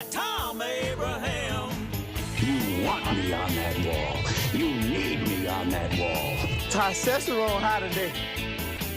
Thom Abraham. You want me on that wall. You need me on that wall. Testosterone high today.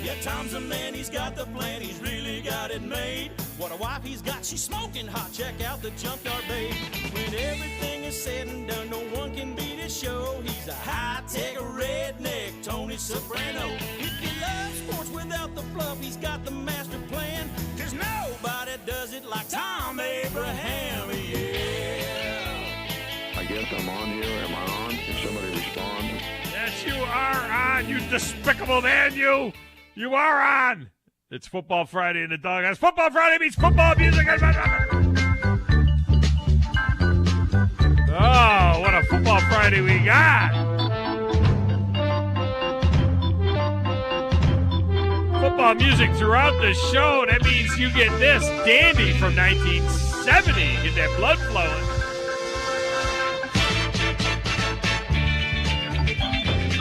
Yeah, Tom's a man, he's got the plan, he's really got it made. What a wife he's got, she's smoking hot, check out the junkyard babe. When everything is said and done, no one can beat his show. He's a high-tech redneck, Tony Soprano. If you love sports without the fluff, he's got the master plan. Cause nobody does it like Thom Abraham, yeah. I guess I'm on here. Am I on? Can somebody respond? Yes, you are on, you despicable man, you! You are on! It's Football Friday in the Doghouse. Football Friday means football music. Oh, what a Football Friday we got! Football music throughout the show. That means you get this dandy from 1970. Get that blood flowing.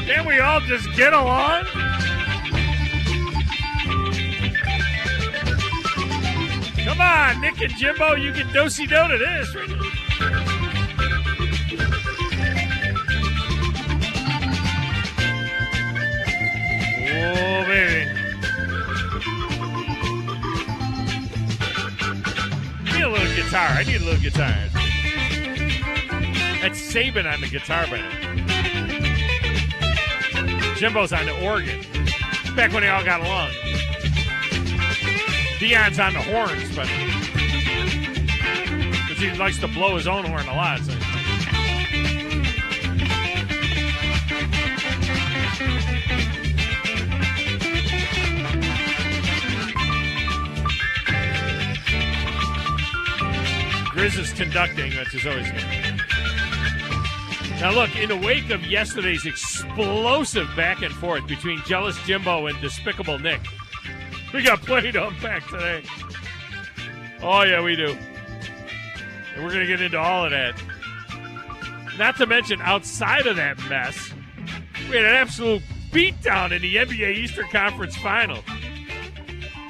Can't we all just get along? Come on, Nick and Jimbo, you can do-si-do to this. Right? Oh, baby. I need a little guitar. That's Saban on the guitar band. Jimbo's on the organ. Back when they all got along. Dion's on the horns, but because he likes to blow his own horn a lot. So. Grizz is conducting, which is always good. Now, look, in the wake of yesterday's explosive back and forth between Jealous Jimbo and Despicable Nick, we got plenty to unpack today. Oh, yeah, we do. And we're going to get into all of that. Not to mention, outside of that mess, we had an absolute beatdown in the NBA Eastern Conference Final.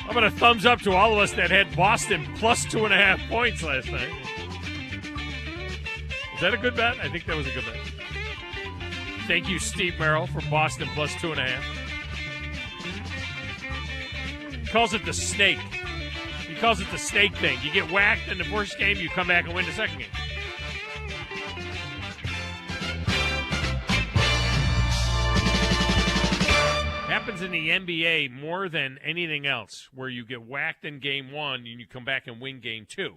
How about a thumbs up to all of us that had Boston plus 2.5 points last night? Is that a good bet? I think that was a good bet. Thank you, Steve Merrill, for Boston plus 2.5. He calls it the snake. He calls it the snake thing. You get whacked in the first game, you come back and win the second game. Happens in the NBA more than anything else, where you get whacked in game one and you come back and win game two.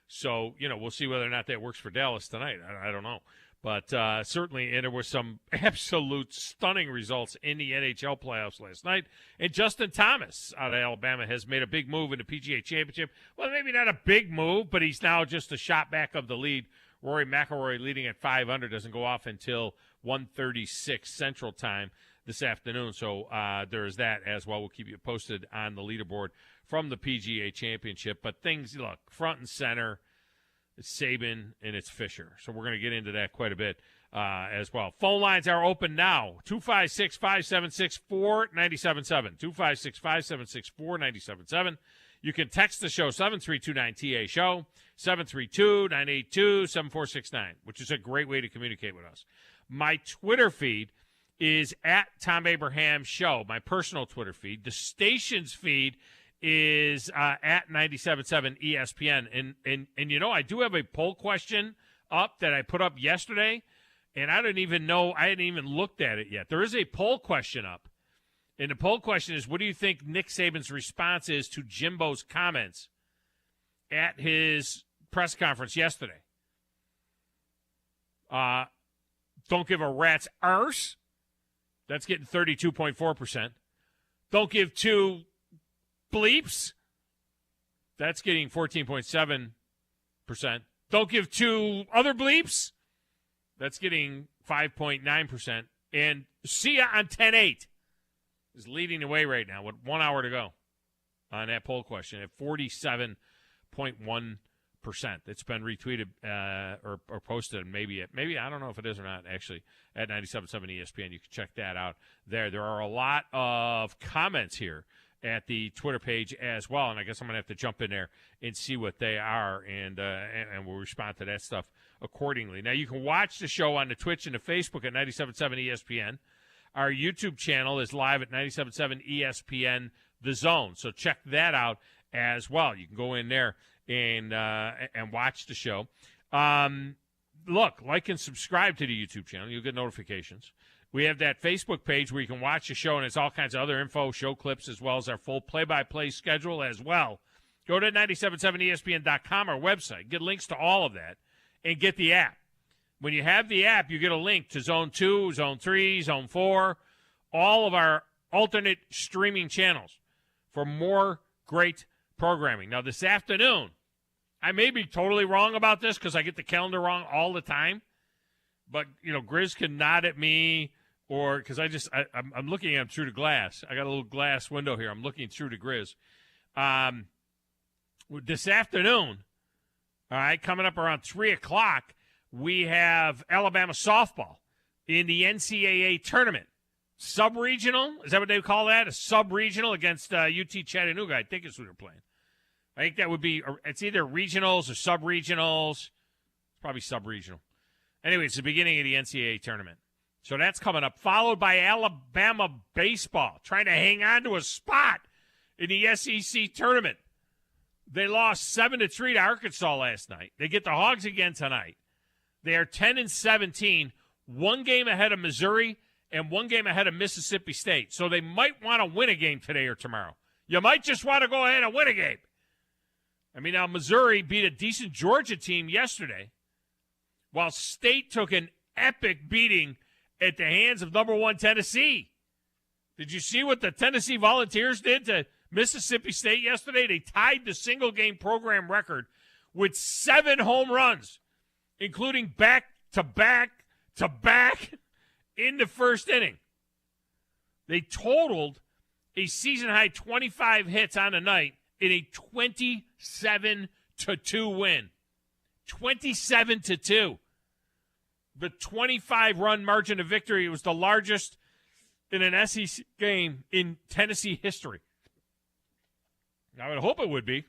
So, we'll see whether or not that works for Dallas tonight. I don't know. But certainly, and there were some absolute stunning results in the NHL playoffs last night. And Justin Thomas out of Alabama has made a big move in the PGA Championship. Well, maybe not a big move, but he's now just a shot back of the lead. Rory McIlroy leading at 500 doesn't go off until 1:36 Central Time this afternoon. So there's that as well. We'll keep you posted on the leaderboard from the PGA Championship. But things, look, front and center, it's Saban and it's Fisher. So we're going to get into that quite a bit as well. Phone lines are open now. 256-576-4977. 256-576-4977. You can text the show, 732-9TA-SHOW, 732-982-7469, which is a great way to communicate with us. My Twitter feed is at Thom Abraham Show, my personal Twitter feed. The station's feed is at 97.7 ESPN. And I do have a poll question up that I put up yesterday, and I didn't even know, I hadn't even looked at it yet. There is a poll question up, and the poll question is, what do you think Nick Saban's response is to Jimbo's comments at his press conference yesterday? Don't give a rat's arse. That's getting 32.4%. Don't give two bleeps. That's getting 14.7%. Don't give two other bleeps. That's getting 5.9%. And see ya on 10-8 is leading the way right now with 1 hour to go on that poll question at 47.1%. It's been retweeted or posted maybe I don't know if it is or not, actually, at 97.7 ESPN. You can check that out there. There are a lot of comments here at the Twitter page as well, and I guess I'm going to have to jump in there and see what they are, and we'll respond to that stuff accordingly. Now, you can watch the show on the Twitch and the Facebook at 97.7 ESPN. Our YouTube channel is live at 97.7 ESPN The Zone, so check that out as well. You can go in there and watch the show. Look, like and subscribe to the YouTube channel. You'll get notifications. We have that Facebook page where you can watch the show, and it's all kinds of other info, show clips, as well as our full play-by-play schedule as well. Go to 977ESPN.com, our website. Get links to all of that, and get the app. When you have the app, you get a link to Zone 2, Zone 3, Zone 4, all of our alternate streaming channels for more great programming. Now, this afternoon, I may be totally wrong about this because I get the calendar wrong all the time, but, Grizz can nod at me, or because I'm looking at him through the glass. I got a little glass window here. I'm looking through to Grizz. This afternoon, all right, coming up around 3 o'clock, we have Alabama softball in the NCAA tournament. Sub-regional, is that what they call that? A sub-regional against UT Chattanooga, I think is who they're playing. I think that would be, it's either regionals or sub-regionals. It's probably sub-regional. Anyway, it's the beginning of the NCAA tournament. So that's coming up, followed by Alabama baseball, trying to hang on to a spot in the SEC tournament. They lost 7-3 to Arkansas last night. They get the Hogs again tonight. They are 10-17, one game ahead of Missouri and one game ahead of Mississippi State. So they might want to win a game today or tomorrow. You might just want to go ahead and win a game. I mean, now Missouri beat a decent Georgia team yesterday, while State took an epic beating at the hands of number 1 Tennessee. Did you see what the Tennessee Volunteers did to Mississippi State yesterday? They tied the single-game program record with 7 home runs, including back-to-back-to-back in the first inning. They totaled a season-high 25 hits on the night in a 27-2 win. 27-2. The 25-run margin of victory was the largest in an SEC game in Tennessee history. I would hope it would be.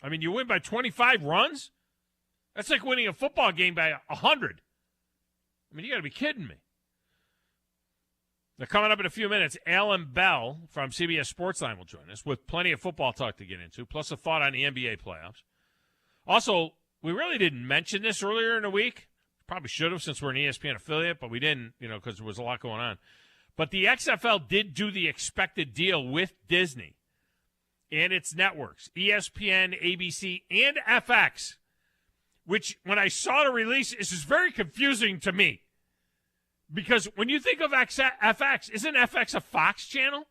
I mean, you win by 25 runs? That's like winning a football game by 100. I mean, you got to be kidding me. Now, coming up in a few minutes, Alan Bell from CBS Sportsline will join us with plenty of football talk to get into, plus a thought on the NBA playoffs. Also, we really didn't mention this earlier in the week. Probably should have since we're an ESPN affiliate, but we didn't, because there was a lot going on. But the XFL did do the expected deal with Disney and its networks, ESPN, ABC, and FX, which when I saw the release, this is very confusing to me. Because when you think of FX, isn't FX a Fox channel?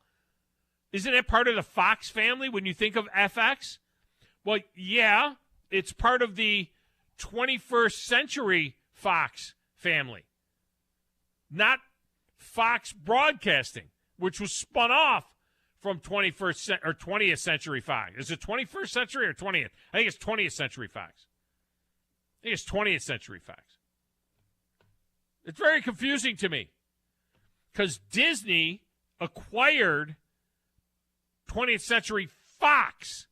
Isn't it part of the Fox family when you think of FX? Well, yeah, it's part of the 21st Century Fox family, not Fox Broadcasting, which was spun off from 20th Century Fox. Is it 21st Century or 20th? I think it's 20th Century Fox. I think it's 20th Century Fox. It's very confusing to me because Disney acquired 20th Century Fox,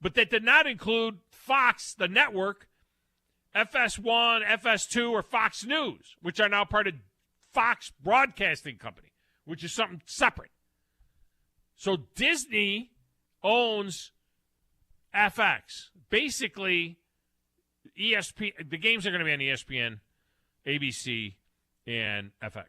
but that did not include Fox, the network, FS1, FS2, or Fox News, which are now part of Fox Broadcasting Company, which is something separate. So Disney owns FX. Basically, ESPN, the games are going to be on ESPN, ABC, and FX.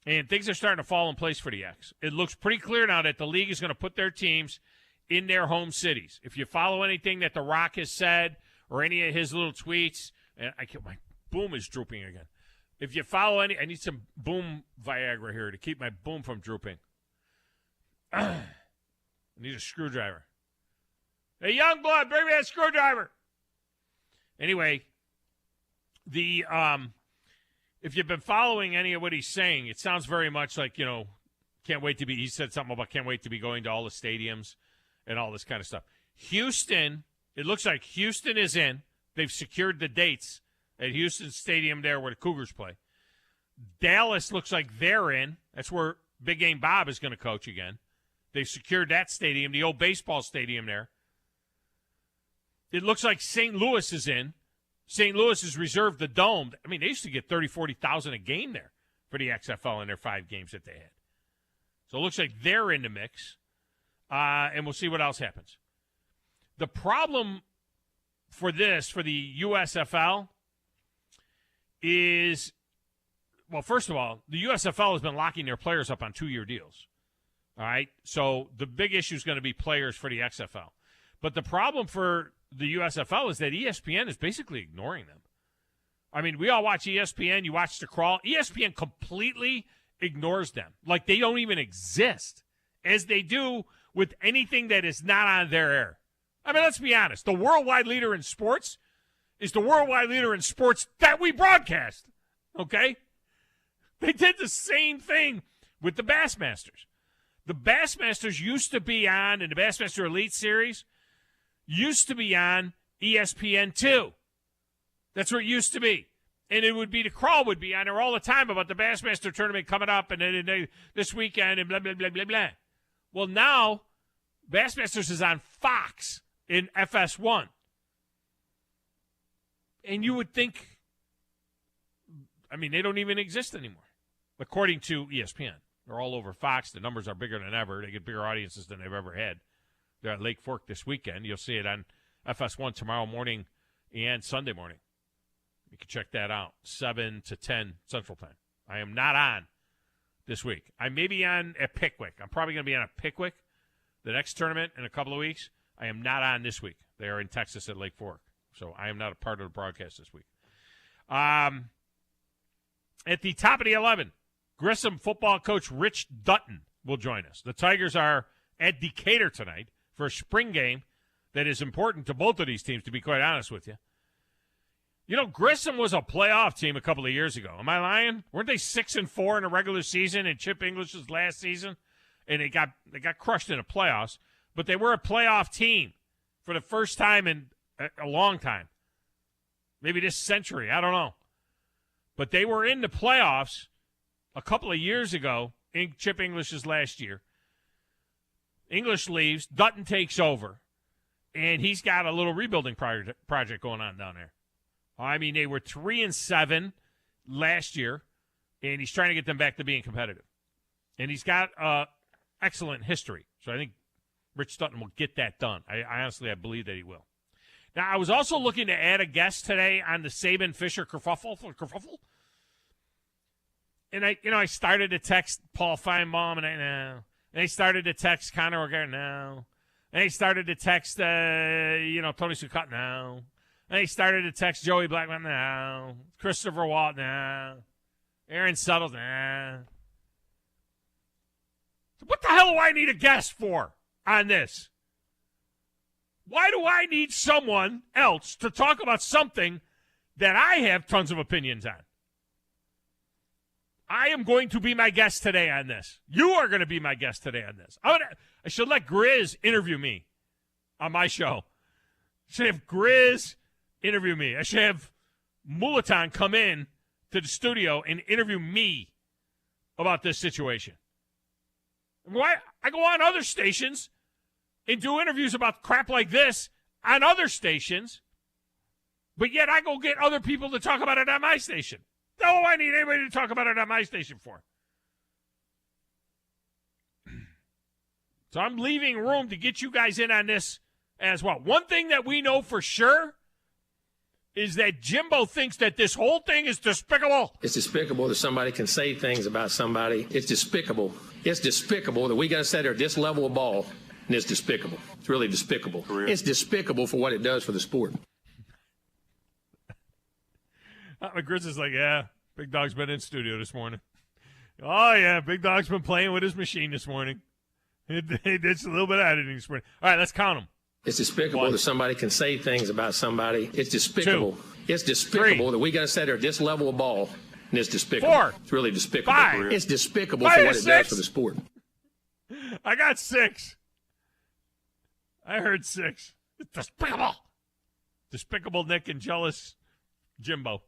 And things are starting to fall in place for the X. It looks pretty clear now that the league is going to put their teams in their home cities. If you follow anything that The Rock has said or any of his little tweets, and my boom is drooping again. If you follow I need some boom Viagra here to keep my boom from drooping. I need a screwdriver. Hey, young blood, bring me that screwdriver. Anyway, if you've been following any of what he's saying, it sounds very much like, he said something about can't wait to be going to all the stadiums and all this kind of stuff. Houston, it looks like Houston is in. They've secured the dates at Houston Stadium there where the Cougars play. Dallas looks like they're in. That's where Big Game Bob is going to coach again. They've secured that stadium, the old baseball stadium there. It looks like St. Louis is in. St. Louis has reserved the Dome. I mean, they used to get 30,000, 40,000 a game there for the XFL in their 5 games that they had. So it looks like they're in the mix, and we'll see what else happens. The problem for this, for the USFL, is, well, first of all, the USFL has been locking their players up on 2-year deals. All right? So the big issue is going to be players for the XFL. But the problem for the USFL is that ESPN is basically ignoring them. I mean, we all watch ESPN. You watch The Crawl. ESPN completely ignores them. Like they don't even exist, as they do with anything that is not on their air. I mean, let's be honest. The worldwide leader in sports is the worldwide leader in sports that we broadcast. Okay? They did the same thing with the Bassmasters. The Bassmasters used to be on, in the Bassmaster Elite Series, used to be on ESPN2. That's where it used to be. And it would be, The Crawl would be on there all the time about the Bassmaster tournament coming up and this weekend and blah, blah, blah, blah, blah. Well, now, Bassmasters is on Fox in FS1. And you would think, I mean, they don't even exist anymore, according to ESPN. They're all over Fox. The numbers are bigger than ever. They get bigger audiences than they've ever had. They're at Lake Fork this weekend. You'll see it on FS1 tomorrow morning and Sunday morning. You can check that out, 7 to 10 Central Time. I am not on this week. I may be on at Pickwick. I'm probably going to be on at Pickwick, the next tournament in a couple of weeks. I am not on this week. They are in Texas at Lake Fork. So I am not a part of the broadcast this week. At the top of the 11, Grissom football coach Rich Dutton will join us. The Tigers are at Decatur tonight for a spring game that is important to both of these teams, to be quite honest with you. You know, Grissom was a playoff team a couple of years ago. Am I lying? Weren't they 6-4 in the regular season in Chip English's last season? And they got crushed in the playoffs. But they were a playoff team for the first time in a long time. Maybe this century. I don't know. But they were in the playoffs a couple of years ago in Chip English's last year. English leaves. Dutton takes over. And he's got a little rebuilding project going on down there. I mean, they were 3-7 last year, and he's trying to get them back to being competitive. And he's got excellent history. So I think Rich Dutton will get that done. I believe that he will. Now, I was also looking to add a guest today on the Saban-Fisher kerfuffle. And I started to text Paul Feinbaum, and I started to text Conor O'Gara, no. And I started to text, Tony Sucott, no. And he started to text Joey Blackman, no. Christopher Walt, no. Aaron Suttles, no. So what the hell do I need a guest for on this? Why do I need someone else to talk about something that I have tons of opinions on? I am going to be my guest today on this. You are going to be my guest today on this. I should let Grizz interview me on my show. I should have Grizz interview me. I should have Mulaton come in to the studio and interview me about this situation. Why I go on other stations and do interviews about crap like this on other stations, but yet I go get other people to talk about it on my station. No, I need anybody to talk about it on my station for. So I'm leaving room to get you guys in on this as well. One thing that we know for sure is that Jimbo thinks that this whole thing is despicable. It's despicable that somebody can say things about somebody. It's despicable. It's despicable that we got to say they're this level of ball, and it's despicable. It's really despicable. It's despicable for what it does for the sport. Grizz is like, yeah, Big Dog's been in studio this morning. Oh, yeah, Big Dog's been playing with his machine this morning. He did a little bit of editing this morning. All right, let's count them. It's despicable that somebody can say things about somebody. It's despicable. 2, it's despicable 3, that we got to say they're this level of ball, and it's despicable. 4, it's really despicable. 5, it's despicable for what it does for the sport. I got 6. I heard 6. It's despicable. Despicable Nick and jealous Jimbo.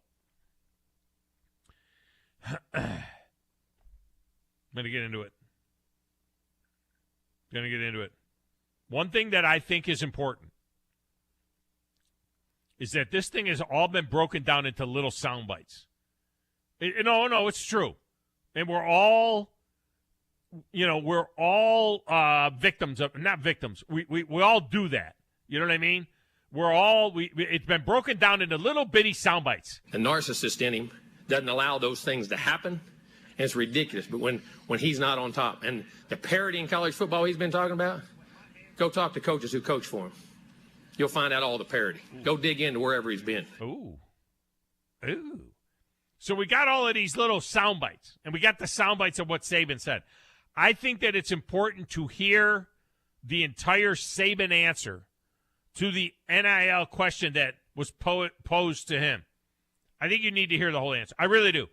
I'm going to get into it. Going to get into it. One thing that I think is important is that this thing has all been broken down into little sound bites. No, it's true. And we're all victims of, not victims. We all do that. You know what I mean? It's been broken down into little bitty sound bites. The narcissist in him doesn't allow those things to happen. And it's ridiculous. But when he's not on top, and the parity in college football he's been talking about, go talk to coaches who coach for him. You'll find out all the parity. Go dig into wherever he's been. Ooh. So we got all of these little sound bites, and we got the sound bites of what Saban said. I think that it's important to hear the entire Saban answer to the NIL question that was posed to him. I think you need to hear the whole answer. I really do.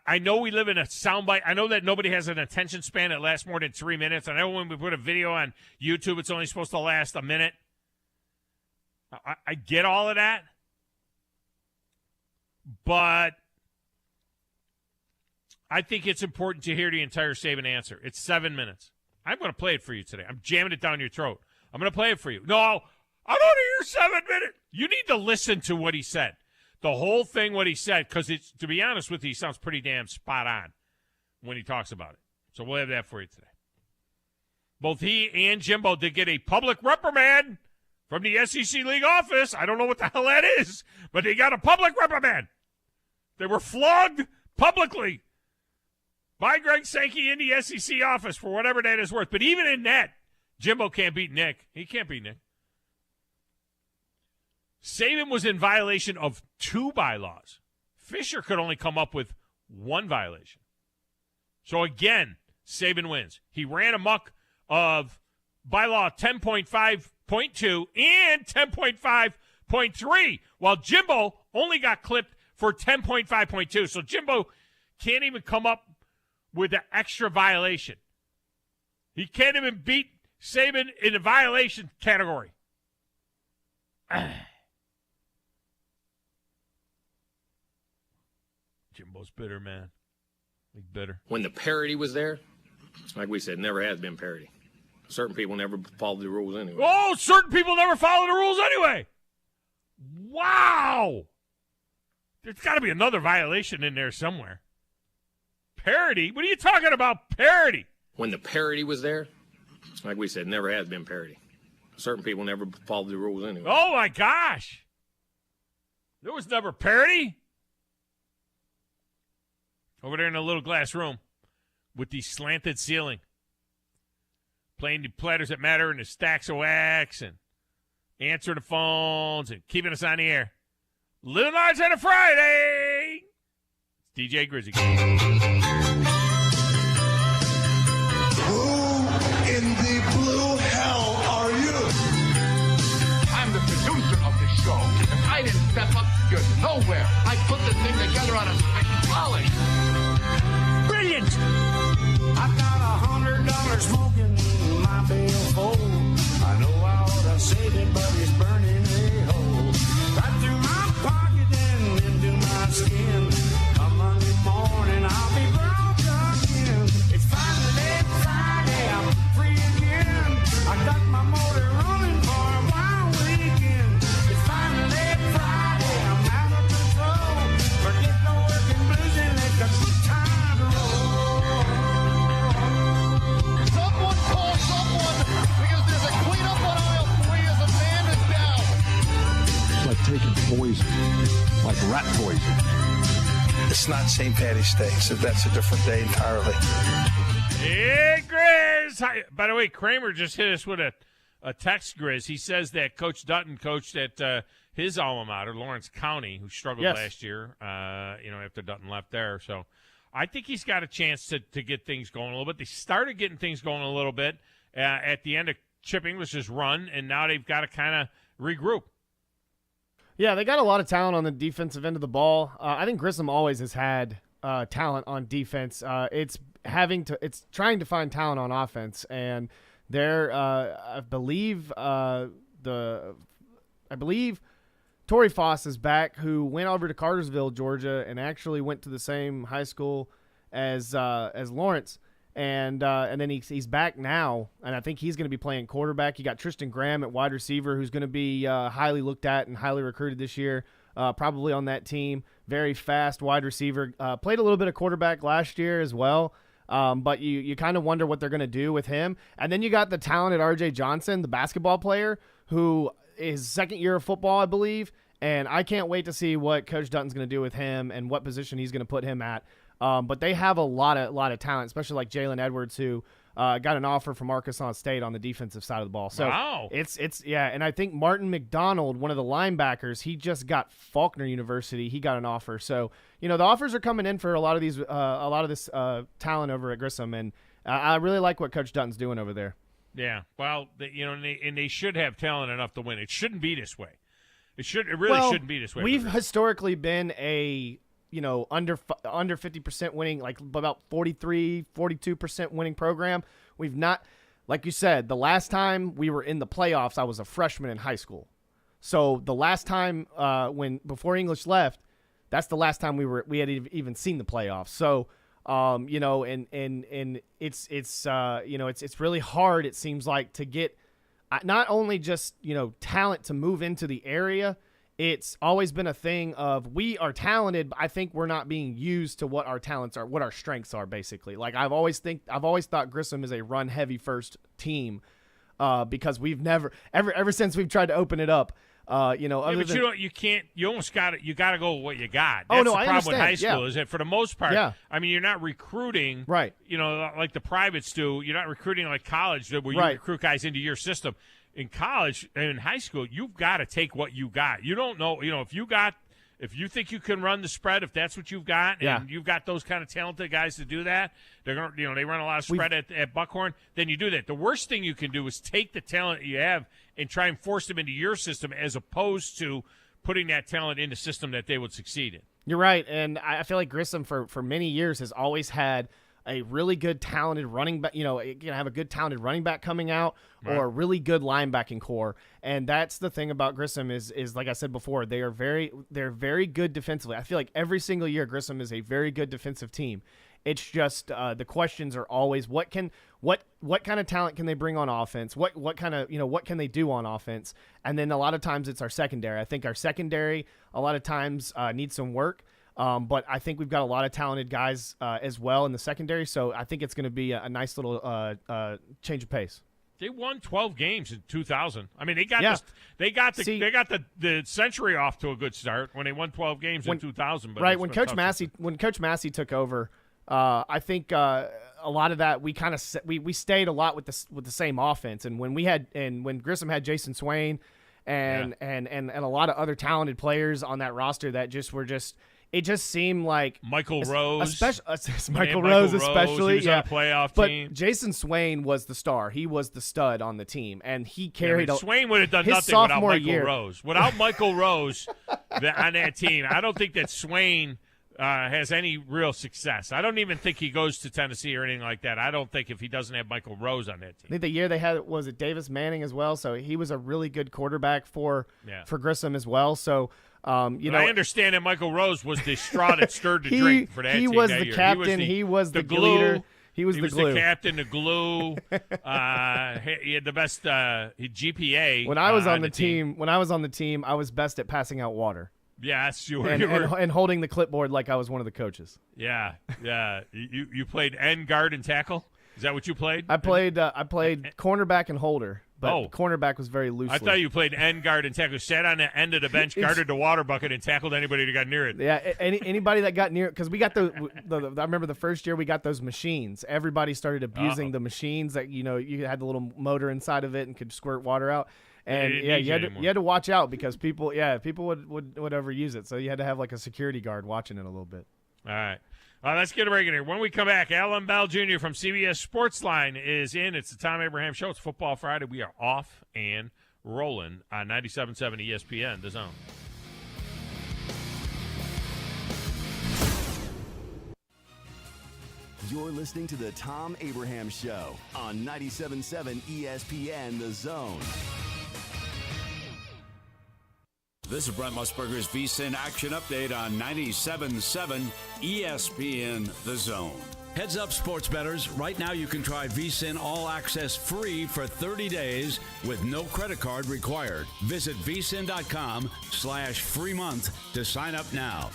I know we live in a soundbite. I know that nobody has an attention span that lasts more than 3 minutes. I know when we put a video on YouTube, it's only supposed to last a minute. I get all of that. But I think it's important to hear the entire Saban answer. It's 7 minutes. I'm going to play it for you today. I'm jamming it down your throat. I'm going to play it for you. No, I don't hear 7 minutes. You need to listen to what he said. The whole thing, what he said, because to be honest with you, he sounds pretty damn spot on when he talks about it. So we'll have that for you today. Both he and Jimbo did get a public reprimand from the SEC League office. I don't know what the hell that is, but they got a public reprimand. They were flogged publicly by Greg Sankey in the SEC office for whatever that is worth. But even in that, Jimbo can't beat Nick. He can't beat Nick. Saban was in violation of 2 bylaws. Fisher could only come up with 1 violation. So again, Saban wins. He ran amok of bylaw 10.5.2 and 10.5.3, while Jimbo only got clipped for 10.5.2. So Jimbo can't even come up with an extra violation. He can't even beat Saban in the violation category. Jimbo's bitter, man. He's bitter. When the parity was there, like we said, never has been parity. Certain people never follow the rules anyway. Oh, certain people never follow the rules anyway. Wow. There's got to be another violation in there somewhere. Parity? What are you talking about, parity? When the parity was there, like we said, never has been parity. Certain people never follow the rules anyway. Oh, my gosh. There was never parity? Over there in a little glass room with the slanted ceiling. Playing the Platters That Matter and the Stacks of Wax and answering the phones and keeping us on the air. Little Nights on a Friday. It's DJ Grizzy. Who in the blue hell are you? I'm the producer of the show. If I didn't step up, you're nowhere. I put the thing together on a stick and polish. Brilliant! I got $100 smoking in my billfold. I know I ought to save it, but it's burning a hole. Right through my pocket and into my skin. Come Monday morning, I'll be broke again. It's finally Friday, I'm free again. I got my motor running for a wild weekend. It's finally Friday, I'm out of control. Forget the working blues and let the good times roll. Someone call someone because there's a cleanup on aisle 3 as a man is down. It's like taking poison, like rat poison. It's not St. Patty's Day, so that's a different day entirely. Hey, Grizz. Hi. By the way, Kramer just hit us with a text, Grizz. He says that Coach Dutton coached at his alma mater, Lawrence County, who struggled last year, after Dutton left there. So I think he's got a chance to get things going a little bit. They started getting things going a little bit at the end of Chip English's run, and now they've got to kind of regroup. Yeah, they got a lot of talent on the defensive end of the ball. I think Grissom always has had talent on defense. It's trying to find talent on offense, and I believe Torrey Foss is back, who went over to Cartersville, Georgia, and actually went to the same high school as Lawrence. And then he's back now, and I think he's going to be playing quarterback. You got Tristan Graham at wide receiver, who's going to be highly looked at and highly recruited this year, probably on that team. Very fast wide receiver. Played a little bit of quarterback last year as well, but you kind of wonder what they're going to do with him. And then you got the talented R.J. Johnson, the basketball player, who is second year of football, I believe, and I can't wait to see what Coach Dutton's going to do with him and what position he's going to put him at. But they have a lot of talent, especially like Jalen Edwards, who got an offer from Arkansas State on the defensive side of the ball. So wow. It's and I think Martin McDonald, one of the linebackers, he just got Faulkner University. He got an offer. So the offers are coming in for a lot of this talent over at Grissom, and I really like what Coach Dutton's doing over there. Yeah, well, they should have talent enough to win. It shouldn't be this way. It really shouldn't be this way. We've historically been a under 50% winning, like about 43, 42% winning program. We've not, like you said, the last time we were in the playoffs, I was a freshman in high school. So the last time before English left, that's the last time we had even seen the playoffs. So and it's really hard, it seems like, to get not only just talent to move into the area. It's always been a thing of we are talented, but I think we're not being used to what our talents are, what our strengths are, basically. Like I've always thought Grissom is a run heavy first team, because we've never ever since we've tried to open it up. You almost got it. You got to go with what you got. That's the problem with high school is that for the most part, I mean, you're not recruiting, right? Like the privates do. You're not recruiting like college where you recruit guys into your system. In college and in high school, you've got to take what you got. You don't know, if you think you can run the spread, if that's what you've got, and you've got those kind of talented guys to do that, they're going to, they run a lot of spread at Buckhorn, then you do that. The worst thing you can do is take the talent you have and try and force them into your system as opposed to putting that talent in the system that they would succeed in. You're right, and I feel like Grissom for many years has always had a really good talented running back, have a good talented running back coming out, or a really good linebacking core. And that's the thing about Grissom is like I said before, they're very good defensively. I feel like every single year Grissom is a very good defensive team. It's just the questions are always what kind of talent can they bring on offense? What kind of what can they do on offense? And then a lot of times it's our secondary. I think our secondary a lot of times needs some work. But I think we've got a lot of talented guys as well in the secondary, so I think it's going to be a nice little change of pace. They won 12 games in 2000. I mean, they got the century off to a good start when they won 12 games in 2000. But right when Coach Massey took over, I think a lot of that we stayed a lot with the same offense, and when Grissom had Jason Swain and a lot of other talented players on that roster that it just seemed like Michael Rose, especially he was on a playoff team. But Jason Swain was the star; he was the stud on the team, and he carried. Swain would have done his nothing without Michael year. Rose. Without Michael Rose on that team, I don't think that Swain has any real success. I don't even think he goes to Tennessee or anything like that. I don't think if he doesn't have Michael Rose on that team. I think the year they had was it Davis Manning as well, so he was a really good quarterback for Grissom as well. So. I understand that Michael Rose was the straw that stirred the drink for that team. He was the captain. He was the glue. Leader. He was the glue. The captain, the glue. He had the best GPA. When I was on the team, I was best at passing out water. Yes, you were. And holding the clipboard like I was one of the coaches. Yeah. You played end, guard, and tackle? Is that what you played? I played cornerback and holder. But cornerback was very loosely. I thought you played end guard and tackle. Sat on the end of the bench, guarded the water bucket, and tackled anybody that got near it. Yeah, anybody that got near it. Because we got I remember the first year we got those machines. Everybody started abusing the machines that, you had the little motor inside of it and could squirt water out. And you had to watch out because people would overuse it. So you had to have like a security guard watching it a little bit. All right. Let's get a break in here. When we come back, Alan Bell Jr. from CBS Sportsline is in. It's the Thom Abraham Show. It's Football Friday. We are off and rolling on 97.7 ESPN, The Zone. You're listening to the Thom Abraham Show on 97.7 ESPN, The Zone. This is Brent Musburger's VSiN Action Update on 97.7 ESPN The Zone. Heads up, sports bettors. Right now you can try VSiN All Access free for 30 days with no credit card required. Visit vsin.com/free month to sign up now.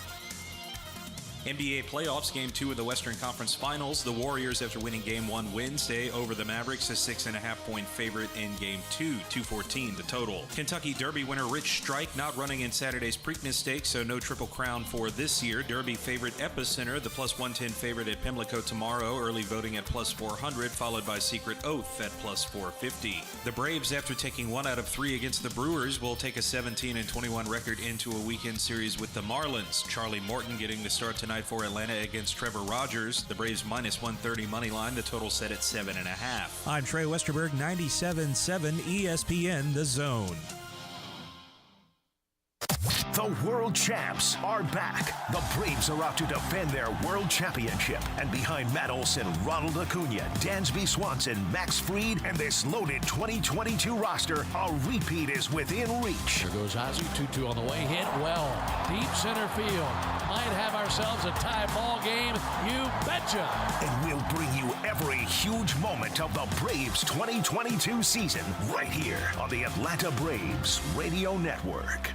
NBA playoffs, Game 2 of the Western Conference Finals. The Warriors, after winning Game 1 Wednesday over the Mavericks, a 6.5-point favorite in Game 2, 214 the total. Kentucky Derby winner Rich Strike not running in Saturday's Preakness Stakes, so no Triple Crown for this year. Derby favorite Epicenter, the plus 110 favorite at Pimlico tomorrow, early voting at plus 400, followed by Secret Oath at plus 450. The Braves, after taking 1 out of 3 against the Brewers, will take a 17-21 record into a weekend series with the Marlins. Charlie Morton getting the start tonight for Atlanta against Trevor Rogers. The Braves minus 130 money line, the total set at 7.5. I'm Trey Westerberg, 97.7 ESPN The Zone. The world champs are back. The Braves are out to defend their world championship. And behind Matt Olson, Ronald Acuna, Dansby Swanson, Max Fried, and this loaded 2022 roster, a repeat is within reach. There goes Ozzie, 2-2 on the way, hit well. Deep center field. Might have ourselves a tie ball game. You betcha. And we'll bring you every huge moment of the Braves 2022 season right here on the Atlanta Braves Radio Network.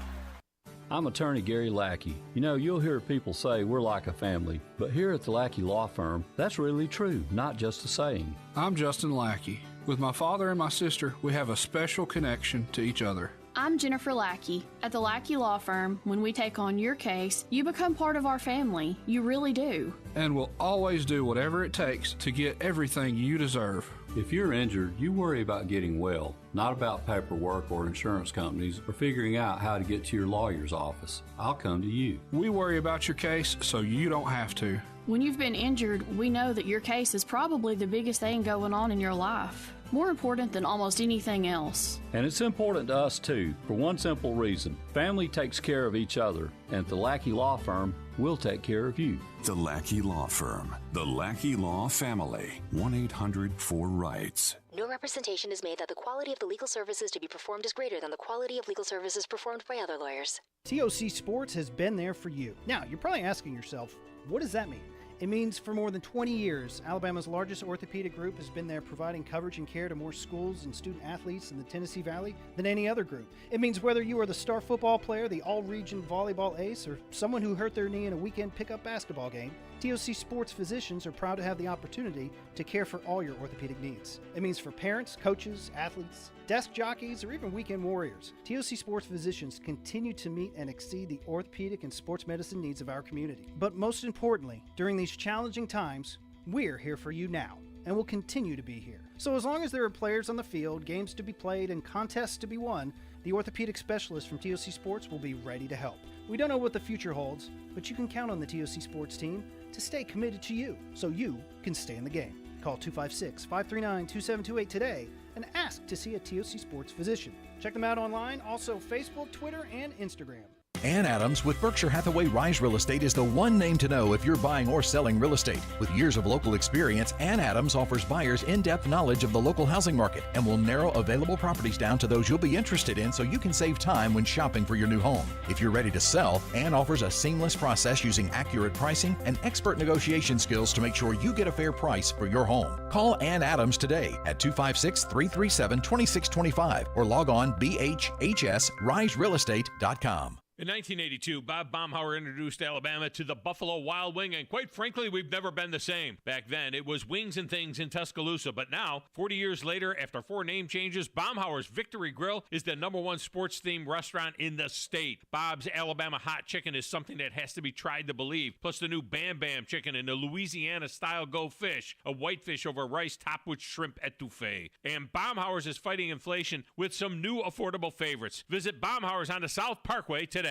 I'm attorney Gary Lackey. You know, you'll hear people say we're like a family, but here at the Lackey Law Firm, that's really true, not just a saying. I'm Justin Lackey. With my father and my sister, we have a special connection to each other. I'm Jennifer Lackey. At the Lackey Law Firm, when we take on your case, you become part of our family. You really do. And we'll always do whatever it takes to get everything you deserve. If you're injured, you worry about getting well, not about paperwork or insurance companies or figuring out how to get to your lawyer's office. I'll come to you. We worry about your case so you don't have to. When you've been injured, we know that your case is probably the biggest thing going on in your life. More important than almost anything else. And it's important to us too, for one simple reason. Family takes care of each other, and at the Lackey Law Firm, we'll take care of you. The Lackey Law Firm. The Lackey Law Family. 1-800-4-RIGHTS. No representation is made that the quality of the legal services to be performed is greater than the quality of legal services performed by other lawyers. TOC Sports has been there for you. Now, you're probably asking yourself, what does that mean? It means for more than 20 years, Alabama's largest orthopedic group has been there providing coverage and care to more schools and student athletes in the Tennessee Valley than any other group. It means whether you are the star football player, the all-region volleyball ace, or someone who hurt their knee in a weekend pickup basketball game, TOC Sports physicians are proud to have the opportunity to care for all your orthopedic needs. It means for parents, coaches, athletes, desk jockeys, or even weekend warriors, TOC Sports physicians continue to meet and exceed the orthopedic and sports medicine needs of our community. But most importantly, during these challenging times, we're here for you now, and will continue to be here. So as long as there are players on the field, games to be played, and contests to be won, the orthopedic specialists from TOC Sports will be ready to help. We don't know what the future holds, but you can count on the TOC Sports team to stay committed to you, so you can stay in the game. Call 256-539-2728 today and ask to see a TOC Sports physician. Check them out online, also Facebook, Twitter, and Instagram. Ann Adams with Berkshire Hathaway Rise Real Estate is the one name to know if you're buying or selling real estate. With years of local experience, Ann Adams offers buyers in-depth knowledge of the local housing market and will narrow available properties down to those you'll be interested in so you can save time when shopping for your new home. If you're ready to sell, Ann offers a seamless process using accurate pricing and expert negotiation skills to make sure you get a fair price for your home. Call Ann Adams today at 256-337-2625 or log on bhhsriserealestate.com. In 1982, Bob Baumhauer introduced Alabama to the Buffalo Wild Wing, and quite frankly, we've never been the same. Back then, it was Wings and Things in Tuscaloosa, but now, 40 years later, after 4 name changes, Baumhauer's Victory Grill is the #1 sports-themed restaurant in the state. Bob's Alabama Hot Chicken is something that has to be tried to believe, plus the new Bam Bam Chicken and the Louisiana-style Go Fish, a whitefish over rice topped with shrimp etouffee. And Baumhauer's is fighting inflation with some new affordable favorites. Visit Baumhauer's on the South Parkway today.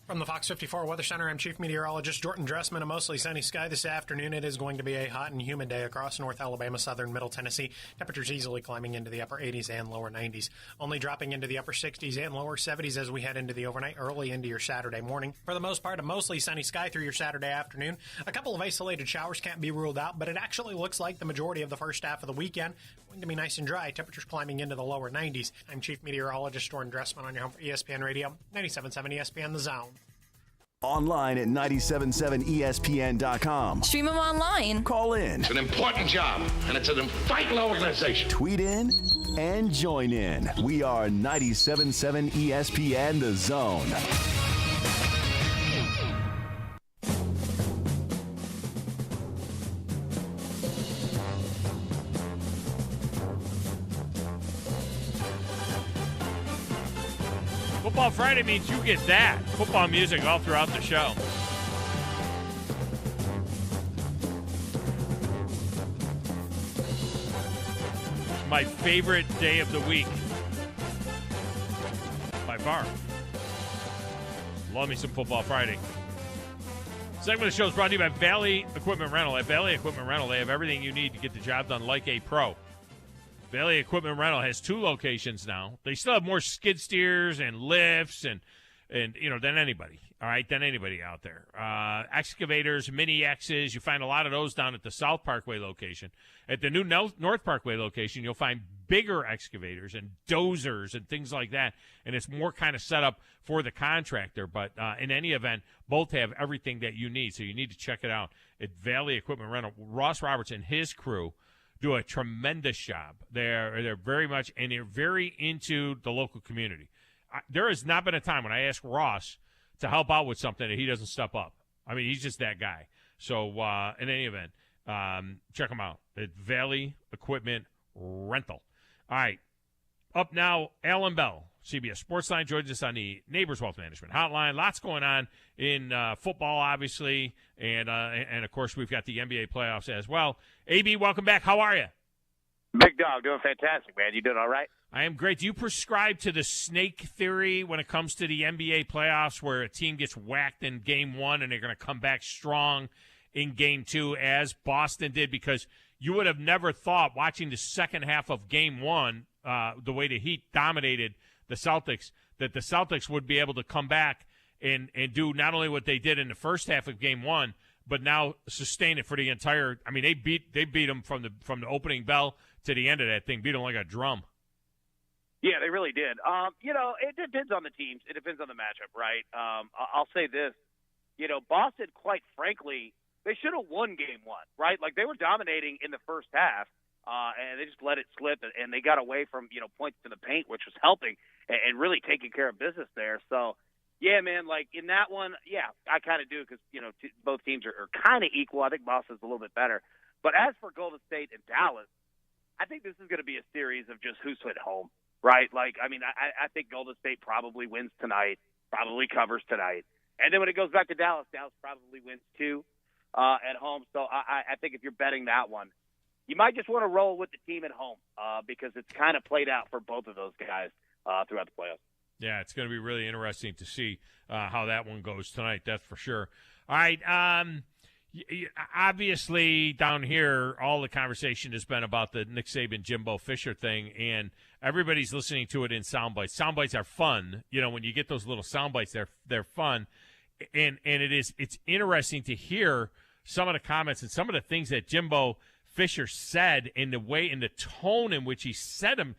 From the Fox 54 Weather Center, I'm Chief Meteorologist Jordan Dressman. A mostly sunny sky this afternoon. It is going to be a hot and humid day across North Alabama, southern Middle Tennessee. Temperatures easily climbing into the upper 80s and lower 90s. Only dropping into the upper 60s and lower 70s as we head into the overnight, early into your Saturday morning. For the most part, a mostly sunny sky through your Saturday afternoon. A couple of isolated showers can't be ruled out, but it actually looks like the majority of the first half of the weekend going to be nice and dry. Temperatures climbing into the lower 90s. I'm Chief Meteorologist Jordan Dressman on your home for ESPN Radio, 97.7 ESPN The Zone. Online at 977ESPN.com. Stream them online. Call in. It's an important job, and it's an vital organization. Tweet in and join in. We are 97.7 ESPN The Zone. Football Friday means you get that. Football music all throughout the show. My favorite day of the week. By far. Love me some Football Friday. Segment of the show is brought to you by Valley Equipment Rental. At Valley Equipment Rental, they have everything you need to get the job done like a pro. Valley Equipment Rental has 2 locations now. They still have more skid steers and lifts and than anybody. All right, than anybody out there. Excavators, mini X's, you find a lot of those down at the South Parkway location. At the new North Parkway location, you'll find bigger excavators and dozers and things like that, and it's more kind of set up for the contractor. But in any event, both have everything that you need, so you need to check it out at Valley Equipment Rental. Ross Roberts and his crew do a tremendous job. They're very much, and they're very into the local community. There has not been a time when I ask Ross to help out with something that he doesn't step up. I mean, he's just that guy. So in any event, check him out at Valley Equipment Rental. All right, up now, Alan Bell, CBS Sportsline, joins us on the Neighbors Wealth Management Hotline. Lots going on in football, obviously, and of course we've got the NBA playoffs as well. AB, welcome back. How are you? Big dog, doing fantastic, man. You doing all right? I am great. Do you prescribe to the snake theory when it comes to the NBA playoffs, where a team gets whacked in game 1 and they're going to come back strong in game 2, as Boston did? Because you would have never thought, watching the second half of game 1, the way the Heat dominated the Celtics, that the Celtics would be able to come back and do not only what they did in the first half of game 1, but now sustain it for the entire. I mean, they beat them from the opening bell to the end of that thing, beat them like a drum. Yeah, they really did. It depends on the teams. It depends on the matchup, right? I'll say this. Boston, quite frankly, they should have won game 1, right? Like, they were dominating in the first half, and they just let it slip, and they got away from, points to the paint, which was helping and really taking care of business there. So, yeah, man, like, in that one, yeah, I kind of do because, both teams are kind of equal. I think Boston's a little bit better. But as for Golden State and Dallas, I think this is going to be a series of just who's at home. Right? Like, I mean, I think Golden State probably wins tonight, probably covers tonight. And then when it goes back to Dallas, Dallas probably wins too at home. So I think if you're betting that one, you might just want to roll with the team at home because it's kind of played out for both of those guys throughout the playoffs. Yeah, it's going to be really interesting to see how that one goes tonight, that's for sure. All right, obviously down here, all the conversation has been about the Nick Saban, Jimbo Fisher thing, and everybody's listening to it in sound bites. Sound bites are fun. When you get those little sound bites, they're fun, and it's interesting to hear some of the comments and some of the things that Jimbo Fisher said, in the way, in the tone in which he said them.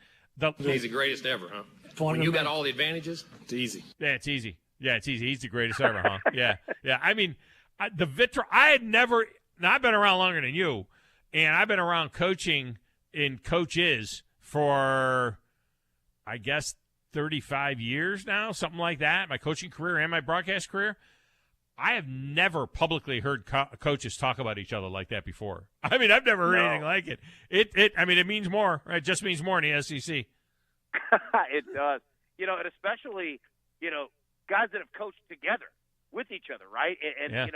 He's the greatest ever, huh? When you got all the advantages, it's easy. Yeah, it's easy. Yeah, it's easy. He's the greatest ever, huh? Yeah. I mean, I've been around longer than you, and I've been around coaching in coaches for, I guess, 35 years now, something like that, my coaching career and my broadcast career. I have never publicly heard coaches talk about each other like that before. I mean, I've never heard anything like it. It means more. It just means more in the SEC. It does. And especially, guys that have coached together with each other, right? And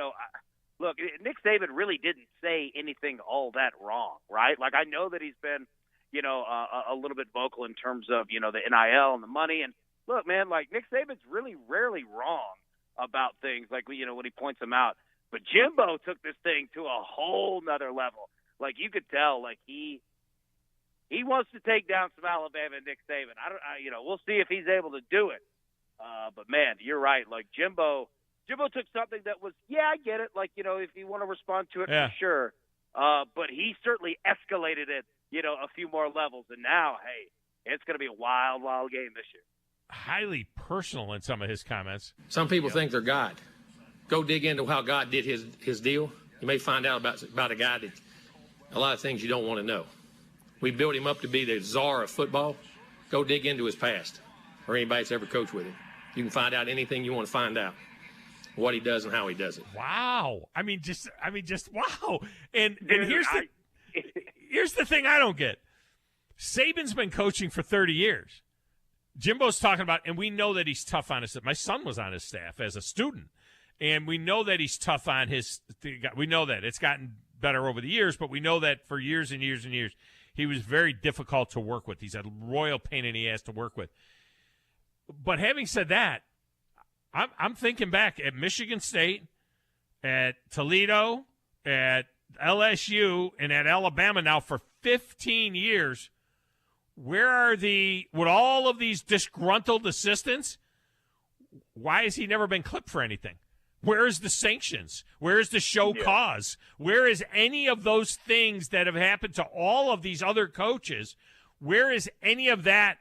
look, Nick Saban really didn't say anything all that wrong, right? Like, I know that he's been, a little bit vocal in terms of, the NIL and the money. And look, man, like, Nick Saban's really rarely wrong about things, like, when he points them out. But Jimbo took this thing to a whole nother level. Like, you could tell, like, he wants to take down some Alabama and Nick Saban. We'll see if he's able to do it. But man, you're right. Like, Jimbo took something that was, I get it. Like, if you want to respond to it, for sure. But he certainly escalated it, a few more levels. And now, hey, it's going to be a wild, wild game this year. Highly personal in some of his comments. Some people think they're God. go dig into how God did his deal. You may find out about a guy that a lot of things you don't want to know. We built him up to be the czar of football. Go dig into his past, or anybody that's ever coached with him. You can find out anything you want to find out, what he does and how he does it. Wow. I mean, just wow. And here's the thing I don't get. Saban's been coaching for 30 years. Jimbo's talking about, and we know that he's tough on his. My son was on his staff as a student, and we know that he's tough on his. We know that it's gotten better over the years, but we know that for years and years and years, he was very difficult to work with. He's a royal pain in the ass to work with. But having said that, I'm thinking back at Michigan State, at Toledo, at LSU, and at Alabama now for 15 years. Where are with all of these disgruntled assistants, why has he never been clipped for anything? Where is the sanctions? Where is the show cause? Where is any of those things that have happened to all of these other coaches? Where is any of that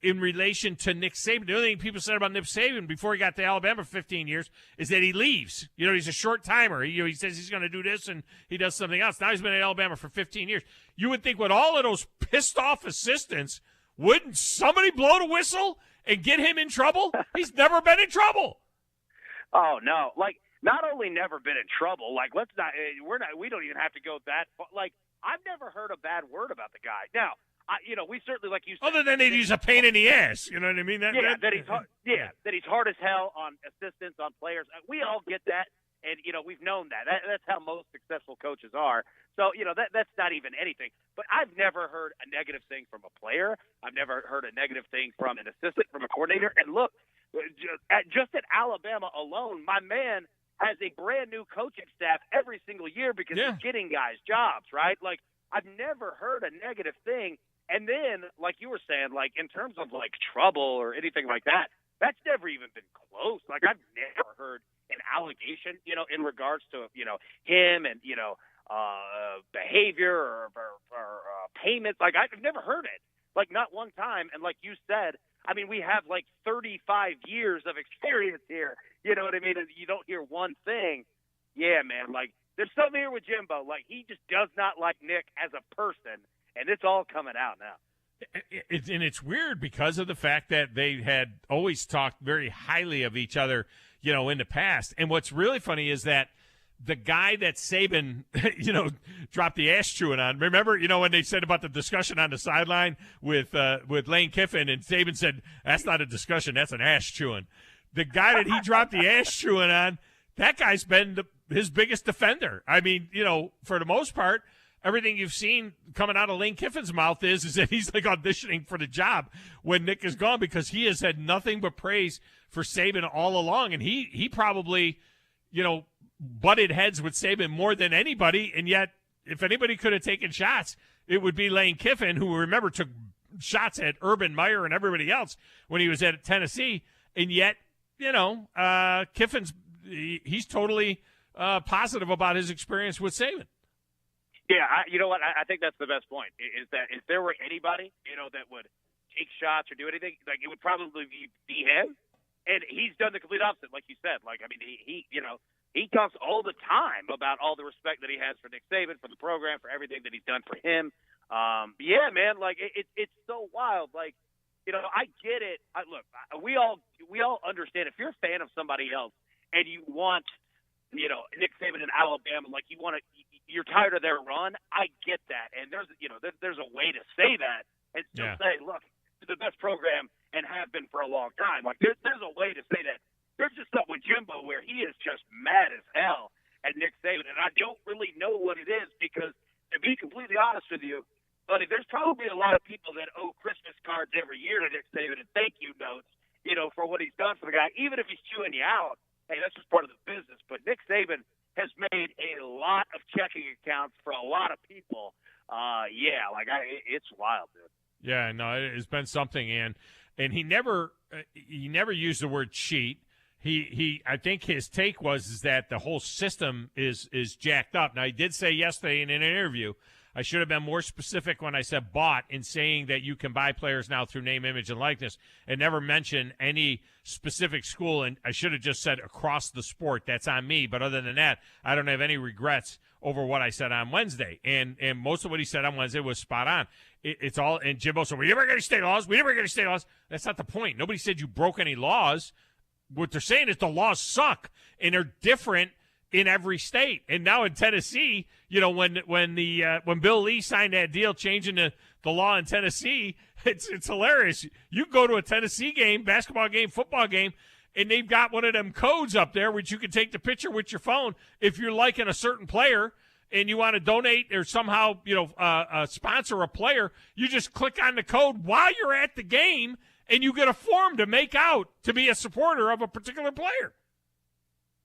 in relation to Nick Saban? The only thing people said about Nick Saban before he got to Alabama for 15 years is that he leaves. He's a short timer. He says he's going to do this and he does something else. Now he's been at Alabama for 15 years. You would think with all of those pissed off assistants, wouldn't somebody blow the whistle and get him in trouble? He's never been in trouble. Oh no! Not only never been in trouble. We don't even have to go that far. I've never heard a bad word about the guy. Now, we certainly, like you said, other than that he's a pain in the ass. You know what I mean? That he's hard as hell on assistants, on players. We all get that, and we've known that. That's how most successful coaches are. So that's not even anything. But I've never heard a negative thing from a player. I've never heard a negative thing from an assistant, from a coordinator. And look, just at Alabama alone, my man has a brand new coaching staff every single year because he's getting guys jobs, right? I've never heard a negative thing. And then, like you were saying, in terms of trouble or anything like that, that's never even been close. I've never heard an allegation, in regards to, him and, behavior or payments. I've never heard it. Not one time. And like you said, I mean, we have 35 years of experience here. You know what I mean? And you don't hear one thing. Yeah, man. There's something here with Jimbo. He just does not like Nick as a person, and it's all coming out now. And it's weird because of the fact that they had always talked very highly of each other, in the past. And what's really funny is that the guy that Saban, dropped the ass chewing on. Remember, when they said about the discussion on the sideline with Lane Kiffin, and Saban said, that's not a discussion, that's an ass chewing. The guy that he dropped the ass chewing on, that guy's been his biggest defender. I mean, for the most part, everything you've seen coming out of Lane Kiffin's mouth is that he's auditioning for the job when Nick is gone, because he has had nothing but praise for Saban all along. And he probably, butted heads with Saban more than anybody, and yet if anybody could have taken shots, it would be Lane Kiffin, who, remember, took shots at Urban Meyer and everybody else when he was at Tennessee, and yet, Kiffin's he's totally positive about his experience with Saban. Yeah, you know what? I think that's the best point, is that if there were anybody, that would take shots or do anything, it would probably be him, and he's done the complete opposite, like you said. He talks all the time about all the respect that he has for Nick Saban, for the program, for everything that he's done for him. Yeah, man, it's so wild. I get it. Look, we all understand if you're a fan of somebody else and you want, Nick Saban in Alabama, you're tired of their run. I get that, and there's a way to say that and still say, look, it's the best program and have been for a long time. There's a way to say that. There's just stuff with Jimbo where he is just mad as hell at Nick Saban, and I don't really know what it is because, to be completely honest with you, buddy, there's probably a lot of people that owe Christmas cards every year to Nick Saban and thank you notes, for what he's done for the guy, even if he's chewing you out. Hey, that's just part of the business. But Nick Saban has made a lot of checking accounts for a lot of people. It's wild, dude. Yeah, no, it's been something, and he never used the word cheat. I think his take was that the whole system is jacked up. Now, he did say yesterday in an interview, I should have been more specific when I said bought in saying that you can buy players now through name, image, and likeness, and never mention any specific school. And I should have just said across the sport. That's on me. But other than that, I don't have any regrets over what I said on Wednesday. And most of what he said on Wednesday was spot on. It's all, and Jimbo said, we never get any state laws. We never get any state laws. That's not the point. Nobody said you broke any laws. What they're saying is the laws suck, and they're different in every state. And now in Tennessee, you know, when Bill Lee signed that deal changing the law in Tennessee, it's hilarious. You go to a Tennessee game, basketball game, football game, and they've got one of them codes up there which you can take the picture with your phone if you're liking a certain player and you want to donate or somehow, you know, sponsor a player. You just click on the code while you're at the game, and you get a form to make out to be a supporter of a particular player.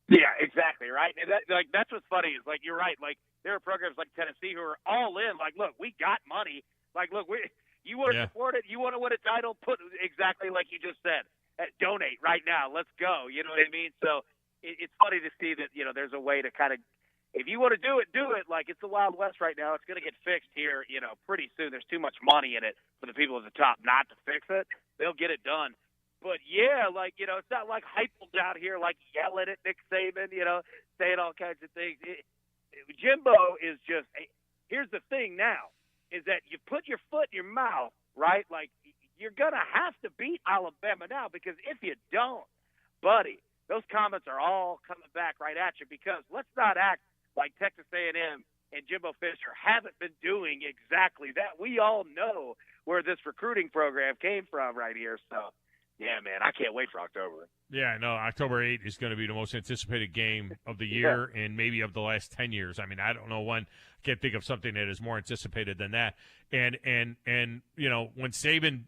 Yeah, exactly, right? And that's what's funny is, like, you're right. Like, there are programs like Tennessee who are all in. Like, look, we got money. Like, look, you want to support it? You want to win a title? Put exactly like you just said. Donate right now. Let's go. You know what I mean? So it's funny to see that, you know, there's a way to kind of, if you want to do it, do it. Like, it's the Wild West right now. It's going to get fixed here, you know, pretty soon. There's too much money in it for the people at the top not to fix it. They'll get it done. But, yeah, like, you know, it's not like Heupel's out here, like, yelling at Nick Saban, you know, saying all kinds of things. Jimbo is just – here's the thing now, is that you put your foot in your mouth, right? Like, you're going to have to beat Alabama now, because if you don't, buddy, those comments are all coming back right at you, because let's not act like Texas A&M and Jimbo Fisher haven't been doing exactly that. We all know where this recruiting program came from right here, so – yeah, man, I can't wait for October. Yeah, no, October 8th is going to be the most anticipated game of the year and maybe of the last 10 years. I mean, I don't know when. I can't think of something that is more anticipated than that. And you know, when Saban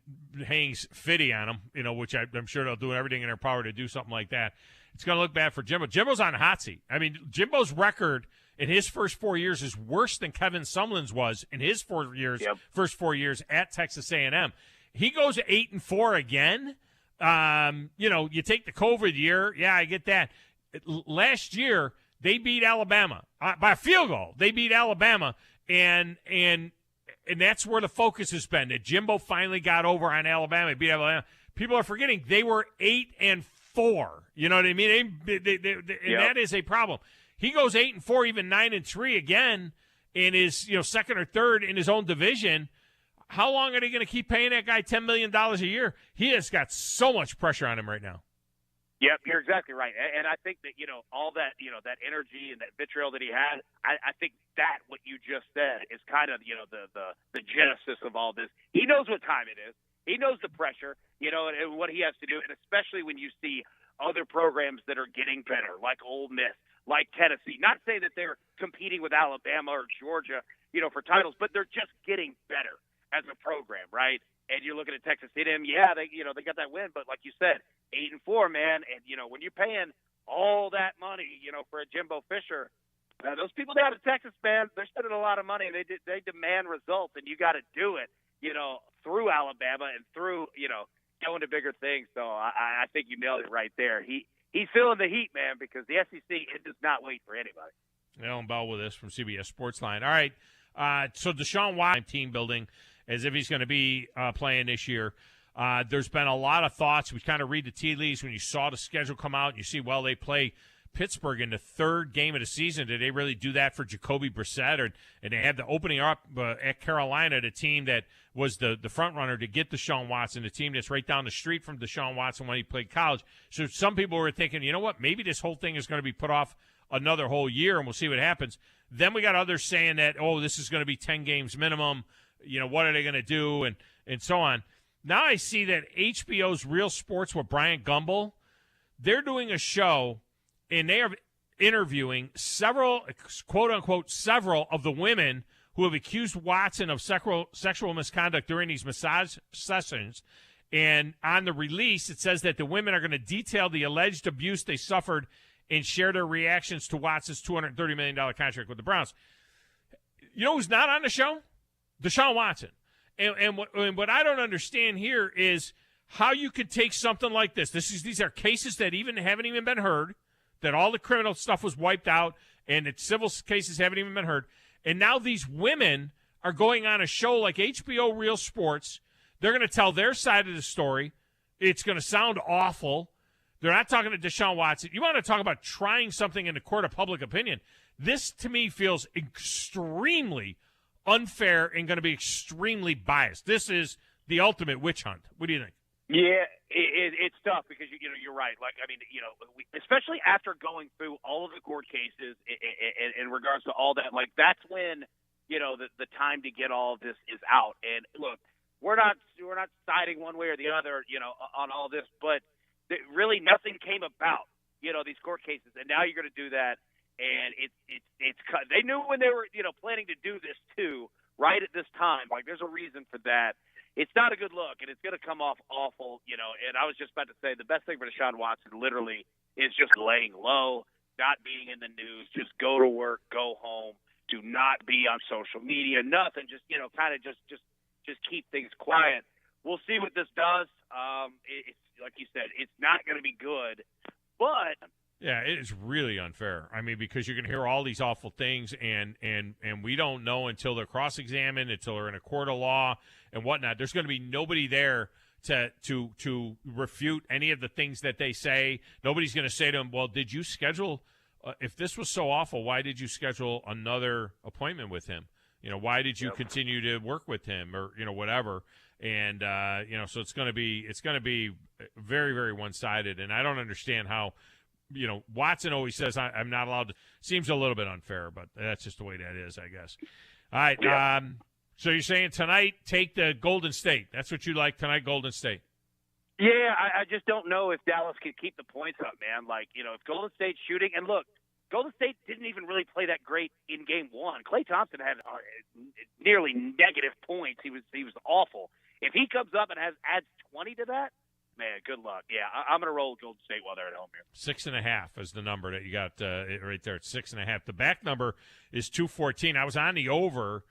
hangs Fitty on him, you know, which I'm sure they'll do everything in their power to do something like that, it's going to look bad for Jimbo. Jimbo's on a hot seat. I mean, Jimbo's record in his first 4 years is worse than Kevin Sumlin's was in his 4 years, first 4 years at Texas A&M. He goes 8-4 again. You know, you take the COVID year. Yeah, I get that. Last year, they beat Alabama by a field goal. They beat Alabama, and that's where the focus has been. That Jimbo finally got over on Alabama, beat Alabama. People are forgetting they were 8-4. You know what I mean? And that is a problem. He goes 8-4, even 9-3 again, in his second or third in his own division. How long are they going to keep paying that guy $10 million a year? He has got so much pressure on him right now. Yep, you're exactly right. And I think that, all that, that energy and that vitriol that he had, I think that what you just said is kind of, the genesis of all this. He knows what time it is. He knows the pressure, and what he has to do. And especially when you see other programs that are getting better, like Ole Miss, like Tennessee. Not saying that they're competing with Alabama or Georgia, for titles, but they're just getting better as a program, right? And you're looking at Texas A&M, yeah, they got that win, but like you said, 8-4, man, and when you're paying all that money, for a Jimbo Fisher, those people down in Texas, man, they're spending a lot of money, and they demand results, and you got to do it, through Alabama and through, going to bigger things. So I think you nailed it right there. He's feeling the heat, man, because the SEC, it does not wait for anybody. Alan Bell with us from CBS Sportsline. All right, so Deshaun Watson team building as if he's going to be playing this year. There's been a lot of thoughts. We kind of read the tea leaves when you saw the schedule come out and you see, well, they play Pittsburgh in the third game of the season. Did they really do that for Jacoby Brissett? And they had the opening up at Carolina, the team that was the front runner to get Deshaun Watson, the team that's right down the street from Deshaun Watson when he played college. So some people were thinking, you know what, maybe this whole thing is going to be put off another whole year and we'll see what happens. Then we got others saying that, this is going to be 10 games minimum. What are they going to do, and so on. Now I see that HBO's Real Sports with Brian Gumbel, they're doing a show, and they are interviewing several, quote-unquote, several of the women who have accused Watson of sexual misconduct during these massage sessions. And on the release, it says that the women are going to detail the alleged abuse they suffered and share their reactions to Watson's $230 million contract with the Browns. You know who's not on the show? Deshaun Watson. And what I don't understand here is how you could take something like this. These are cases that haven't even been heard, that all the criminal stuff was wiped out, and that civil cases haven't even been heard. And now these women are going on a show like HBO Real Sports. They're going to tell their side of the story. It's going to sound awful. They're not talking to Deshaun Watson. You want to talk about trying something in the court of public opinion. This, to me, feels extremely unfair and going to be extremely biased. This is the ultimate witch hunt. What do you think? Yeah, it's tough because you're right. Like, I mean, especially after going through all of the court cases in regards to all that, like that's when the time to get all of this is out. And look, we're not siding one way or the other, on all this, but really nothing came about, these court cases, and now you're going to do that. And it's they knew when they were planning to do this too, right at this time. Like there's a reason for that. It's not a good look, and it's going to come off awful, And I was just about to say the best thing for Deshaun Watson literally is just laying low, not being in the news, just go to work, go home, do not be on social media, nothing. Just kind of just keep things quiet. We'll see what this does. It's like you said, it's not going to be good, but. Yeah, it is really unfair. I mean, because you're going to hear all these awful things, and we don't know until they're cross-examined, until they're in a court of law and whatnot. There's going to be nobody there to refute any of the things that they say. Nobody's going to say to them, well, did you schedule if this was so awful, why did you schedule another appointment with him? Why did you continue to work with him or, whatever? And, so it's going to be very, very one-sided, and I don't understand how – Watson always says I'm not allowed to. Seems a little bit unfair, but that's just the way that is, I guess. All right. Yeah. So you're saying tonight, take the Golden State. That's what you like tonight, Golden State. Yeah, I just don't know if Dallas can keep the points up, man. Like, if Golden State's shooting, and look, Golden State didn't even really play that great in Game 1. Klay Thompson had nearly negative points. He was awful. If he comes up and adds 20 to that, man, good luck. Yeah, I'm going to roll Golden State while they're at home here. 6.5 is the number that you got right there. It's 6.5. The back number is 214. I was on the over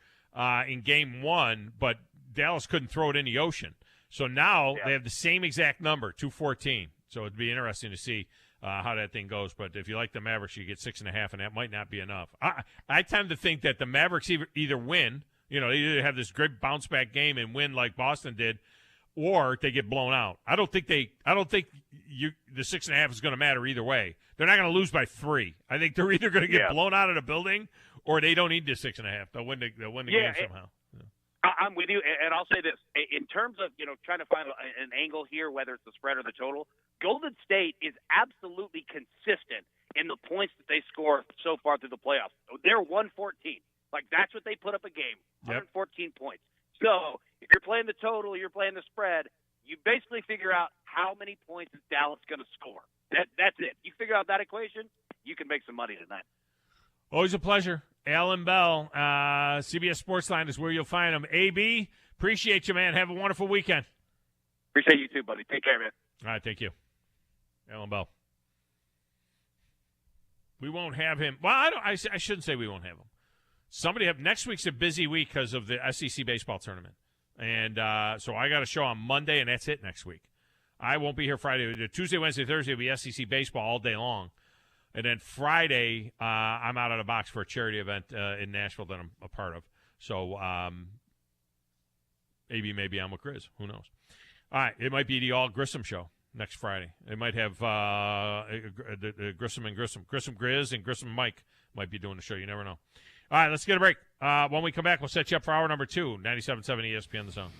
in Game 1, but Dallas couldn't throw it in the ocean. So now they have the same exact number, 214. So it'd be interesting to see how that thing goes. But if you like the Mavericks, you get 6.5, and that might not be enough. I tend to think that the Mavericks either win, they either have this great bounce-back game and win like Boston did, or they get blown out. I don't think the 6.5 is going to matter either way. They're not going to lose by 3. I think they're either going to get blown out of the building, or they don't need the 6.5. They'll win the game somehow. I'm with you, and I'll say this: in terms of trying to find an angle here, whether it's the spread or the total, Golden State is absolutely consistent in the points that they score so far through the playoffs. They're 114. Like that's what they put up a game, 114 points. So if you're playing the total, you're playing the spread, you basically figure out how many points is Dallas going to score. That's it. You figure out that equation, you can make some money tonight. Always a pleasure. Alan Bell, CBS Sportsline is where you'll find him. AB, appreciate you, man. Have a wonderful weekend. Appreciate you too, buddy. Take care, man. All right, thank you. Alan Bell. We won't have him. Well, I shouldn't say we won't have him. Next week's a busy week because of the SEC baseball tournament. And so I got a show on Monday, and that's it next week. I won't be here Friday. Tuesday, Wednesday, Thursday will be SEC baseball all day long. And then Friday, I'm out of the box for a charity event in Nashville that I'm a part of. So maybe I'm with Grizz. Who knows? All right, it might be the All Grissom show next Friday. It might have the Grissom and Grissom. Grissom Grizz and Grissom Mike might be doing the show. You never know. All right, let's get a break. When we come back, we'll set you up for hour number 2, 97.7 ESPN The Zone.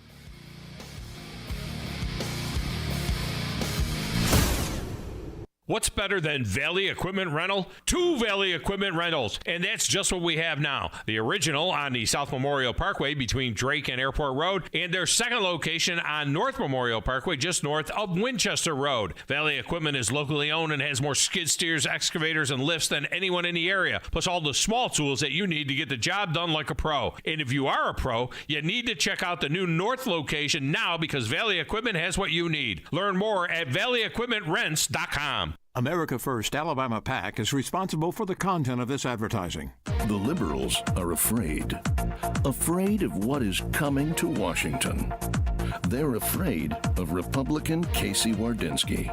What's better than Valley Equipment Rental? 2 Valley Equipment Rentals, and that's just what we have now. The original on the South Memorial Parkway between Drake and Airport Road, and their second location on North Memorial Parkway just north of Winchester Road. Valley Equipment is locally owned and has more skid steers, excavators, and lifts than anyone in the area, plus all the small tools that you need to get the job done like a pro. And if you are a pro, you need to check out the new North location now because Valley Equipment has what you need. Learn more at valleyequipmentrents.com. America First Alabama PAC is responsible for the content of this advertising. The liberals are afraid of what is coming to Washington. They're afraid of Republican Casey Wardynski.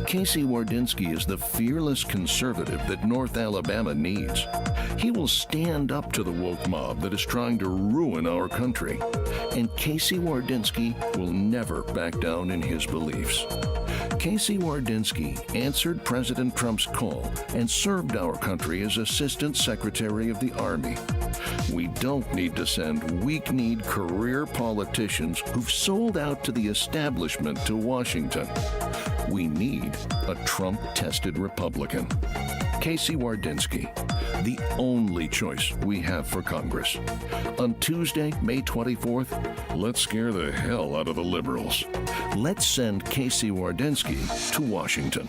Casey Wardynski is the fearless conservative that North Alabama needs. He will stand up to the woke mob that is trying to ruin our country. And Casey Wardynski will never back down in his beliefs. Casey Wardynski answered President Trump's call and served our country as Assistant Secretary of the Army. We don't need to send weak-kneed career politicians who've sold out to the establishment to Washington. We need a Trump-tested Republican. Casey Wardynski, the only choice we have for Congress. On Tuesday, May 24th, let's scare the hell out of the liberals. Let's send Casey Wardynski to Washington.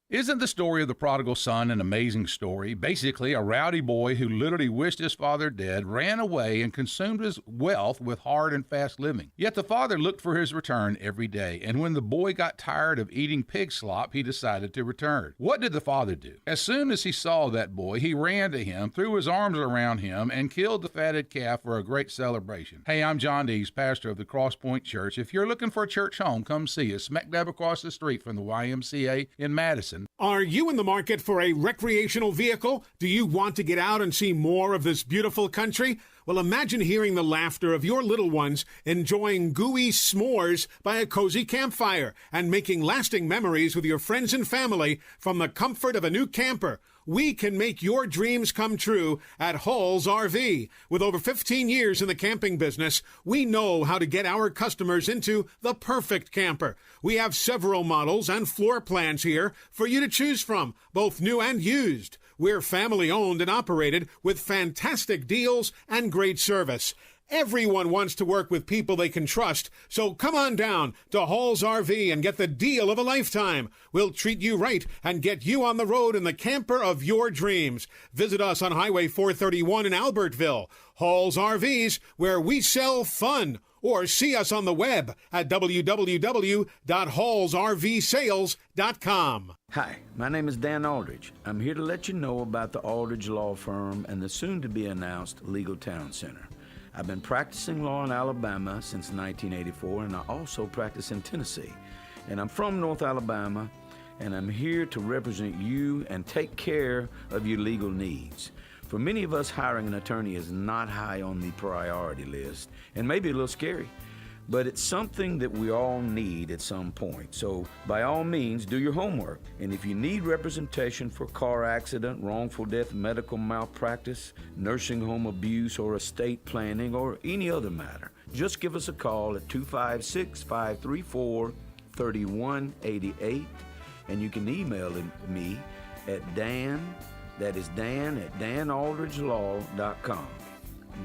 Isn't the story of the prodigal son an amazing story? Basically, a rowdy boy who literally wished his father dead ran away and consumed his wealth with hard and fast living. Yet the father looked for his return every day, and when the boy got tired of eating pig slop, he decided to return. What did the father do? As soon as he saw that boy, he ran to him, threw his arms around him, and killed the fatted calf for a great celebration. Hey, I'm John Dees, pastor of the Cross Point Church. If you're looking for a church home, come see us, smack dab across the street from the YMCA in Madison. Are you in the market for a recreational vehicle? Do you want to get out and see more of this beautiful country? Well, imagine hearing the laughter of your little ones enjoying gooey s'mores by a cozy campfire and making lasting memories with your friends and family from the comfort of a new camper. We can make your dreams come true at Hall's RV. With over 15 years in the camping business, we know how to get our customers into the perfect camper. We have several models and floor plans here for you to choose from, both new and used. We're family owned and operated with fantastic deals and great service. Everyone wants to work with people they can trust, so come on down to Hall's RV and get the deal of a lifetime. We'll treat you right and get you on the road in the camper of your dreams. Visit us on Highway 431 in Albertville. Hall's RVs, where we sell fun. Or see us on the web at www.hallsrvsales.com. Hi, my name is Dan Aldridge. I'm here to let you know about the Aldridge Law Firm and the soon-to-be-announced Legal Town Center. I've been practicing law in Alabama since 1984, and I also practice in Tennessee. And I'm from North Alabama, and I'm here to represent you and take care of your legal needs. For many of us, hiring an attorney is not high on the priority list, and maybe a little scary, but it's something that we all need at some point. So by all means, do your homework. And if you need representation for car accident, wrongful death, medical malpractice, nursing home abuse, or estate planning, or any other matter, just give us a call at 256-534-3188, and you can email me at Dan, that is Dan at danaldridgelaw.com.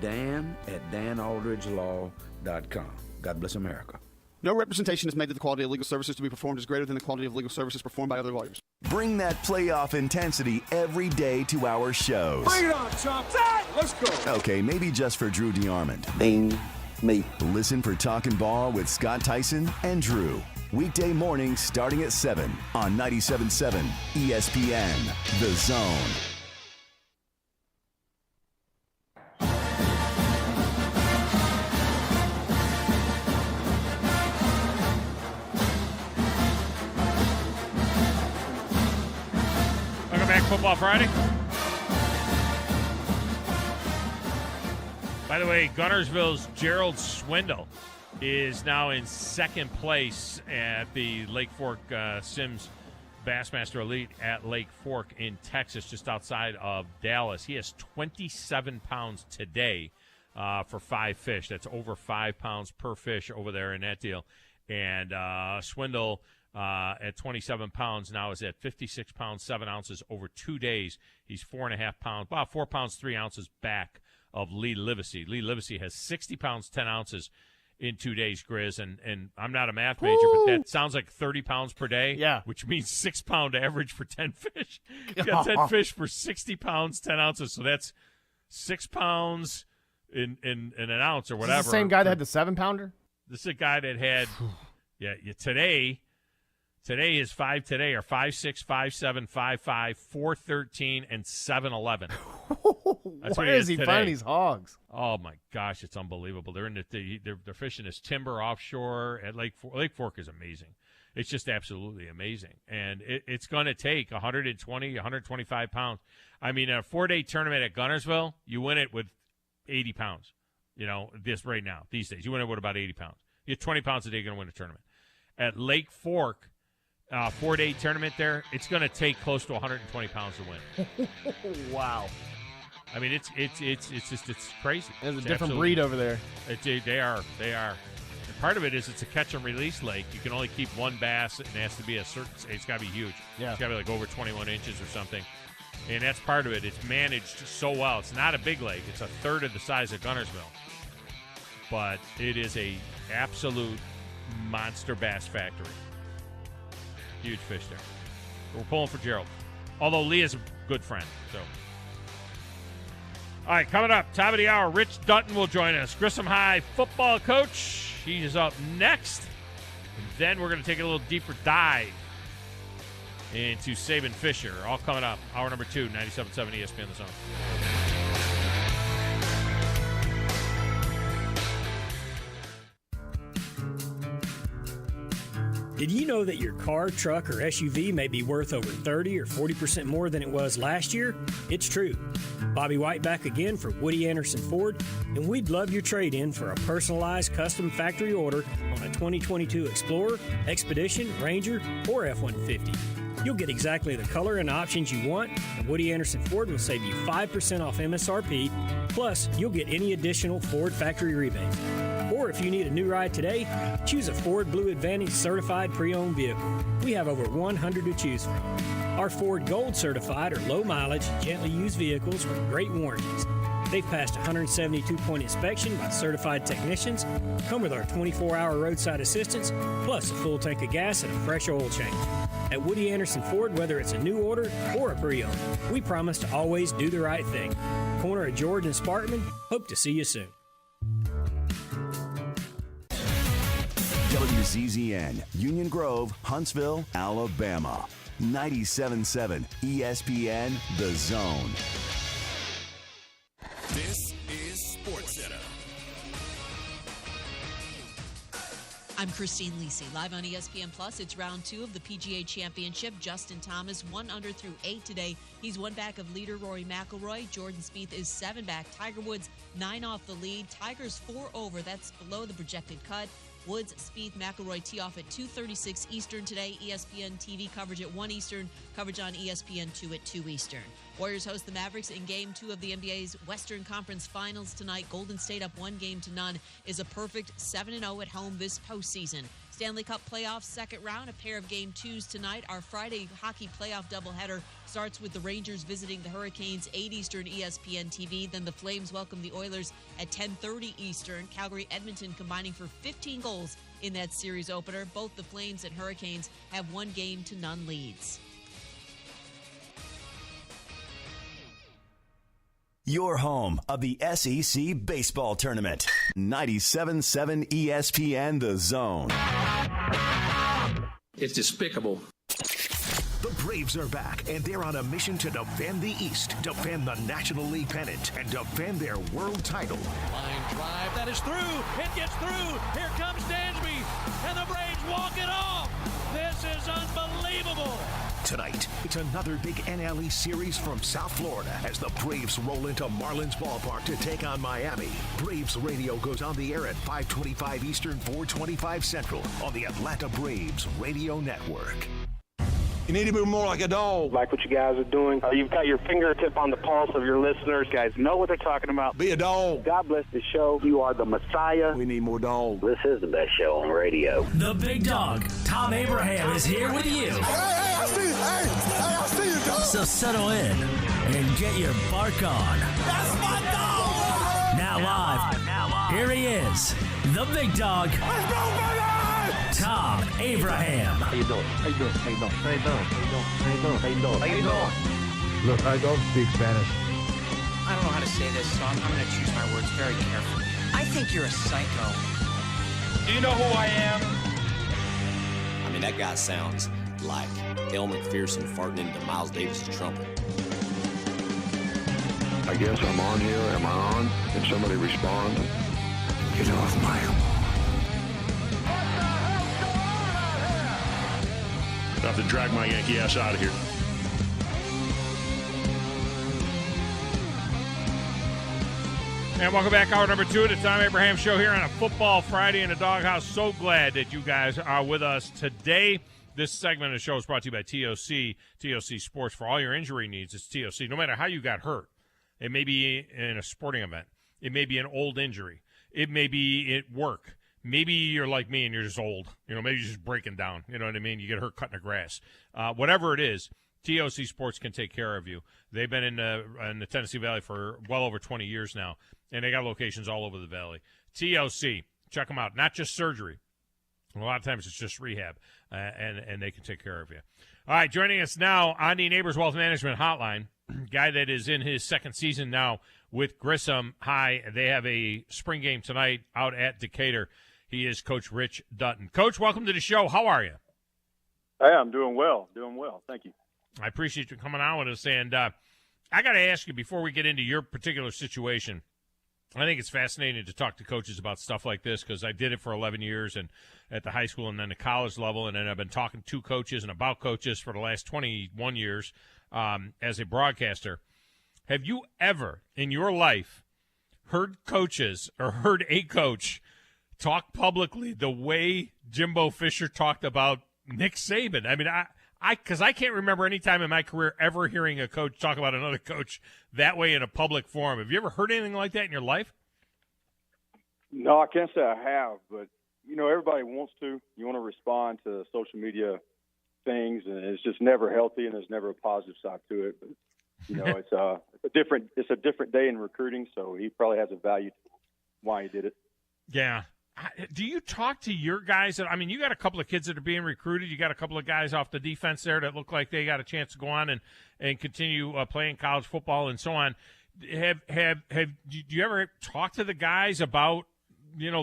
Dan at danaldridgelaw.com. God bless America. No representation is made that the quality of legal services to be performed is greater than the quality of legal services performed by other lawyers. Bring that playoff intensity every day to our shows. Bring it on, Chomp. Let's go. Okay, maybe just for Drew DeArmond. Ding, me. Listen for Talkin' Ball with Scott Tyson and Drew. Weekday mornings starting at 7 on 97.7 ESPN, The Zone. Welcome back, Football Friday. By the way, Gunnersville's Gerald Swindle is now in second place at the Lake Fork Sims Bassmaster Elite at Lake Fork in Texas, just outside of Dallas. He has 27 pounds today for 5 fish. That's over 5 pounds per fish over there in that deal. And Swindle at 27 pounds now is at 56 pounds, 7 ounces over 2 days. He's 4.5 pounds, about 4 pounds, 3 ounces back of Lee Livesey. Lee Livesey has 60 pounds, 10 ounces in 2 days, Grizz, and I'm not a math major, but that sounds like 30 pounds per day, yeah, which means 6 pound average for 10 fish. You got 10 fish for 60 pounds, 10 ounces, so that's 6 pounds in an ounce or whatever. Is this the same guy that had the 7-pounder? This is a guy that had, today is 5 today are 5'6", 5'7", 5'5", 4'13", and 7'11". That's Where is he finding these hogs? Oh my gosh, it's unbelievable. They're in they're fishing this timber offshore at Lake Fork is amazing. It's just absolutely amazing, and it's going to take 120, 125 pounds. I mean, a 4-day tournament at Guntersville, you win it with 80 pounds. You know, these days, you win it with about 80 pounds. You get 20 pounds a day, you're going to win a tournament. At Lake Fork, 4-day tournament there, it's going to take close to 120 pounds to win. Wow. I mean, it's crazy. There's a different breed over there. They are. And part of it is it's a catch and release lake. You can only keep one bass, and it has to be it's got to be huge. Yeah. It's got to be like over 21 inches or something. And that's part of it. It's managed so well. It's not a big lake. It's a third of the size of Guntersville. But it is a absolute monster bass factory. Huge fish there. We're pulling for Gerald. Although Leah's a good friend. So, all right, coming up, top of the hour, Rich Dutton will join us. Grissom High football coach. He's up next. And then we're going to take a little deeper dive into Saban Fisher. All coming up. Hour number 2, 97.7 ESPN The Zone. Did you know that your car, truck, or SUV may be worth over 30 or 40% more than it was last year? It's true. Bobby White back again for Woody Anderson Ford, and we'd love your trade-in for a personalized custom factory order on a 2022 Explorer, Expedition, Ranger, or F-150. You'll get exactly the color and options you want, and Woody Anderson Ford will save you 5% off MSRP, plus you'll get any additional Ford factory rebates. Or if you need a new ride today, choose a Ford Blue Advantage certified pre-owned vehicle. We have over 100 to choose from. Our Ford Gold certified or low mileage, gently used vehicles with great warranties. They've passed a 172-point inspection by certified technicians, come with our 24-hour roadside assistance, plus a full tank of gas and a fresh oil change. At Woody Anderson Ford, whether it's a new order or a pre-owned, we promise to always do the right thing. Corner of George and Sparkman, hope to see you soon. WZZN, Union Grove, Huntsville, Alabama. 97.7 ESPN The Zone. This is SportsCenter. I'm Christine Lisi, live on ESPN Plus. It's round 2 of the PGA Championship. Justin Thomas 1 under through 8 today. He's 1 back of leader Rory McIlroy. Jordan Spieth is 7 back. Tiger Woods 9 off the lead. Tiger's 4 over. That's below the projected cut. Woods, Spieth, McIlroy tee off at 2:36 Eastern today. ESPN TV coverage at 1 Eastern. Coverage on ESPN2 at 2 Eastern. Warriors host the Mavericks in Game 2 of the NBA's Western Conference Finals tonight. Golden State up 1-0 is a perfect 7-0 at home this postseason. Stanley Cup playoffs second round, a pair of Game 2s tonight. Our Friday hockey playoff doubleheader starts with the Rangers visiting the Hurricanes, 8 Eastern ESPN TV. Then the Flames welcome the Oilers at 10:30 Eastern. Calgary-Edmonton combining for 15 goals in that series opener. Both the Flames and Hurricanes have 1-0 leads. Your home of the SEC Baseball Tournament. 97.7 ESPN The Zone. It's despicable. The Braves are back, and they're on a mission to defend the East, defend the National League pennant, and defend their world title. Line drive, that is through. It gets through. Here comes Dansby, and the Braves walk it off. This is unbelievable. Tonight, it's another big NL East series from South Florida as the Braves roll into Marlins Ballpark to take on Miami. Braves Radio goes on the air at 5:25 Eastern, 4:25 Central on the Atlanta Braves Radio Network. You need to be more like a dog. Like what you guys are doing. You've got your fingertip on the pulse of your listeners. You guys know what they're talking about. Be a dog. God bless the show. You are the Messiah. We need more dogs. This is the best show on radio. The Big Dog, Thom Abraham, is here with you. Hey, I see you. Hey, I see you, dog. So settle in and get your bark on. That's my dog. Now live. Here he is, the Big Dog. Let's go, baby! Thom Abraham. How you doing? How you doing? How you doing? How you doing? How you doing? How you doing? How you doing? Look, I don't speak Spanish. I don't know how to say this, so I'm going to choose my words very carefully. I think you're a psycho. Do you know who I am? I mean, that guy sounds like Elle McPherson farting into Miles Davis' trumpet. I guess I'm on here. Am I on? Can somebody respond? Get off my lawn. I have to drag my Yankee ass out of here. And welcome back, hour number 2 of the Tom Abraham Show here on a Football Friday in the Doghouse. So glad that you guys are with us today. This segment of the show is brought to you by TOC Sports. For all your injury needs, it's TOC. No matter how you got hurt, it may be in a sporting event. It may be an old injury. It may be at work. Maybe you're like me and you're just old. Maybe you're just breaking down. You know what I mean? You get hurt cutting the grass. Whatever it is, TOC Sports can take care of you. They've been in the Tennessee Valley for well over 20 years now, and they got locations all over the valley. TOC, check them out. Not just surgery. A lot of times it's just rehab, and they can take care of you. All right, joining us now on the Neighbors Wealth Management Hotline, guy that is in his second season now with Grissom High. They have a spring game tonight out at Decatur. He is Coach Rich Dutton. Coach, welcome to the show. How are you? Hey, I'm doing well. Thank you. I appreciate you coming on with us. And I got to ask you, before we get into your particular situation, I think it's fascinating to talk to coaches about stuff like this because I did it for 11 years and at the high school and then the college level, and then I've been talking to coaches and about coaches for the last 21 years as a broadcaster. Have you ever in your life heard coaches or heard a coach talk publicly the way Jimbo Fisher talked about Nick Saban? I mean, because I can't remember any time in my career ever hearing a coach talk about another coach that way in a public forum. Have you ever heard anything like that in your life? No, I can't say I have, but, everybody wants to. You want to respond to social media things, and it's just never healthy, and there's never a positive side to it. But, it's a different day in recruiting, so he probably has a value to why he did it. Yeah. Do you talk to your guys? I mean, you got a couple of kids that are being recruited. You got a couple of guys off the defense there that look like they got a chance to go on and continue playing college football and so on. Do you ever talk to the guys about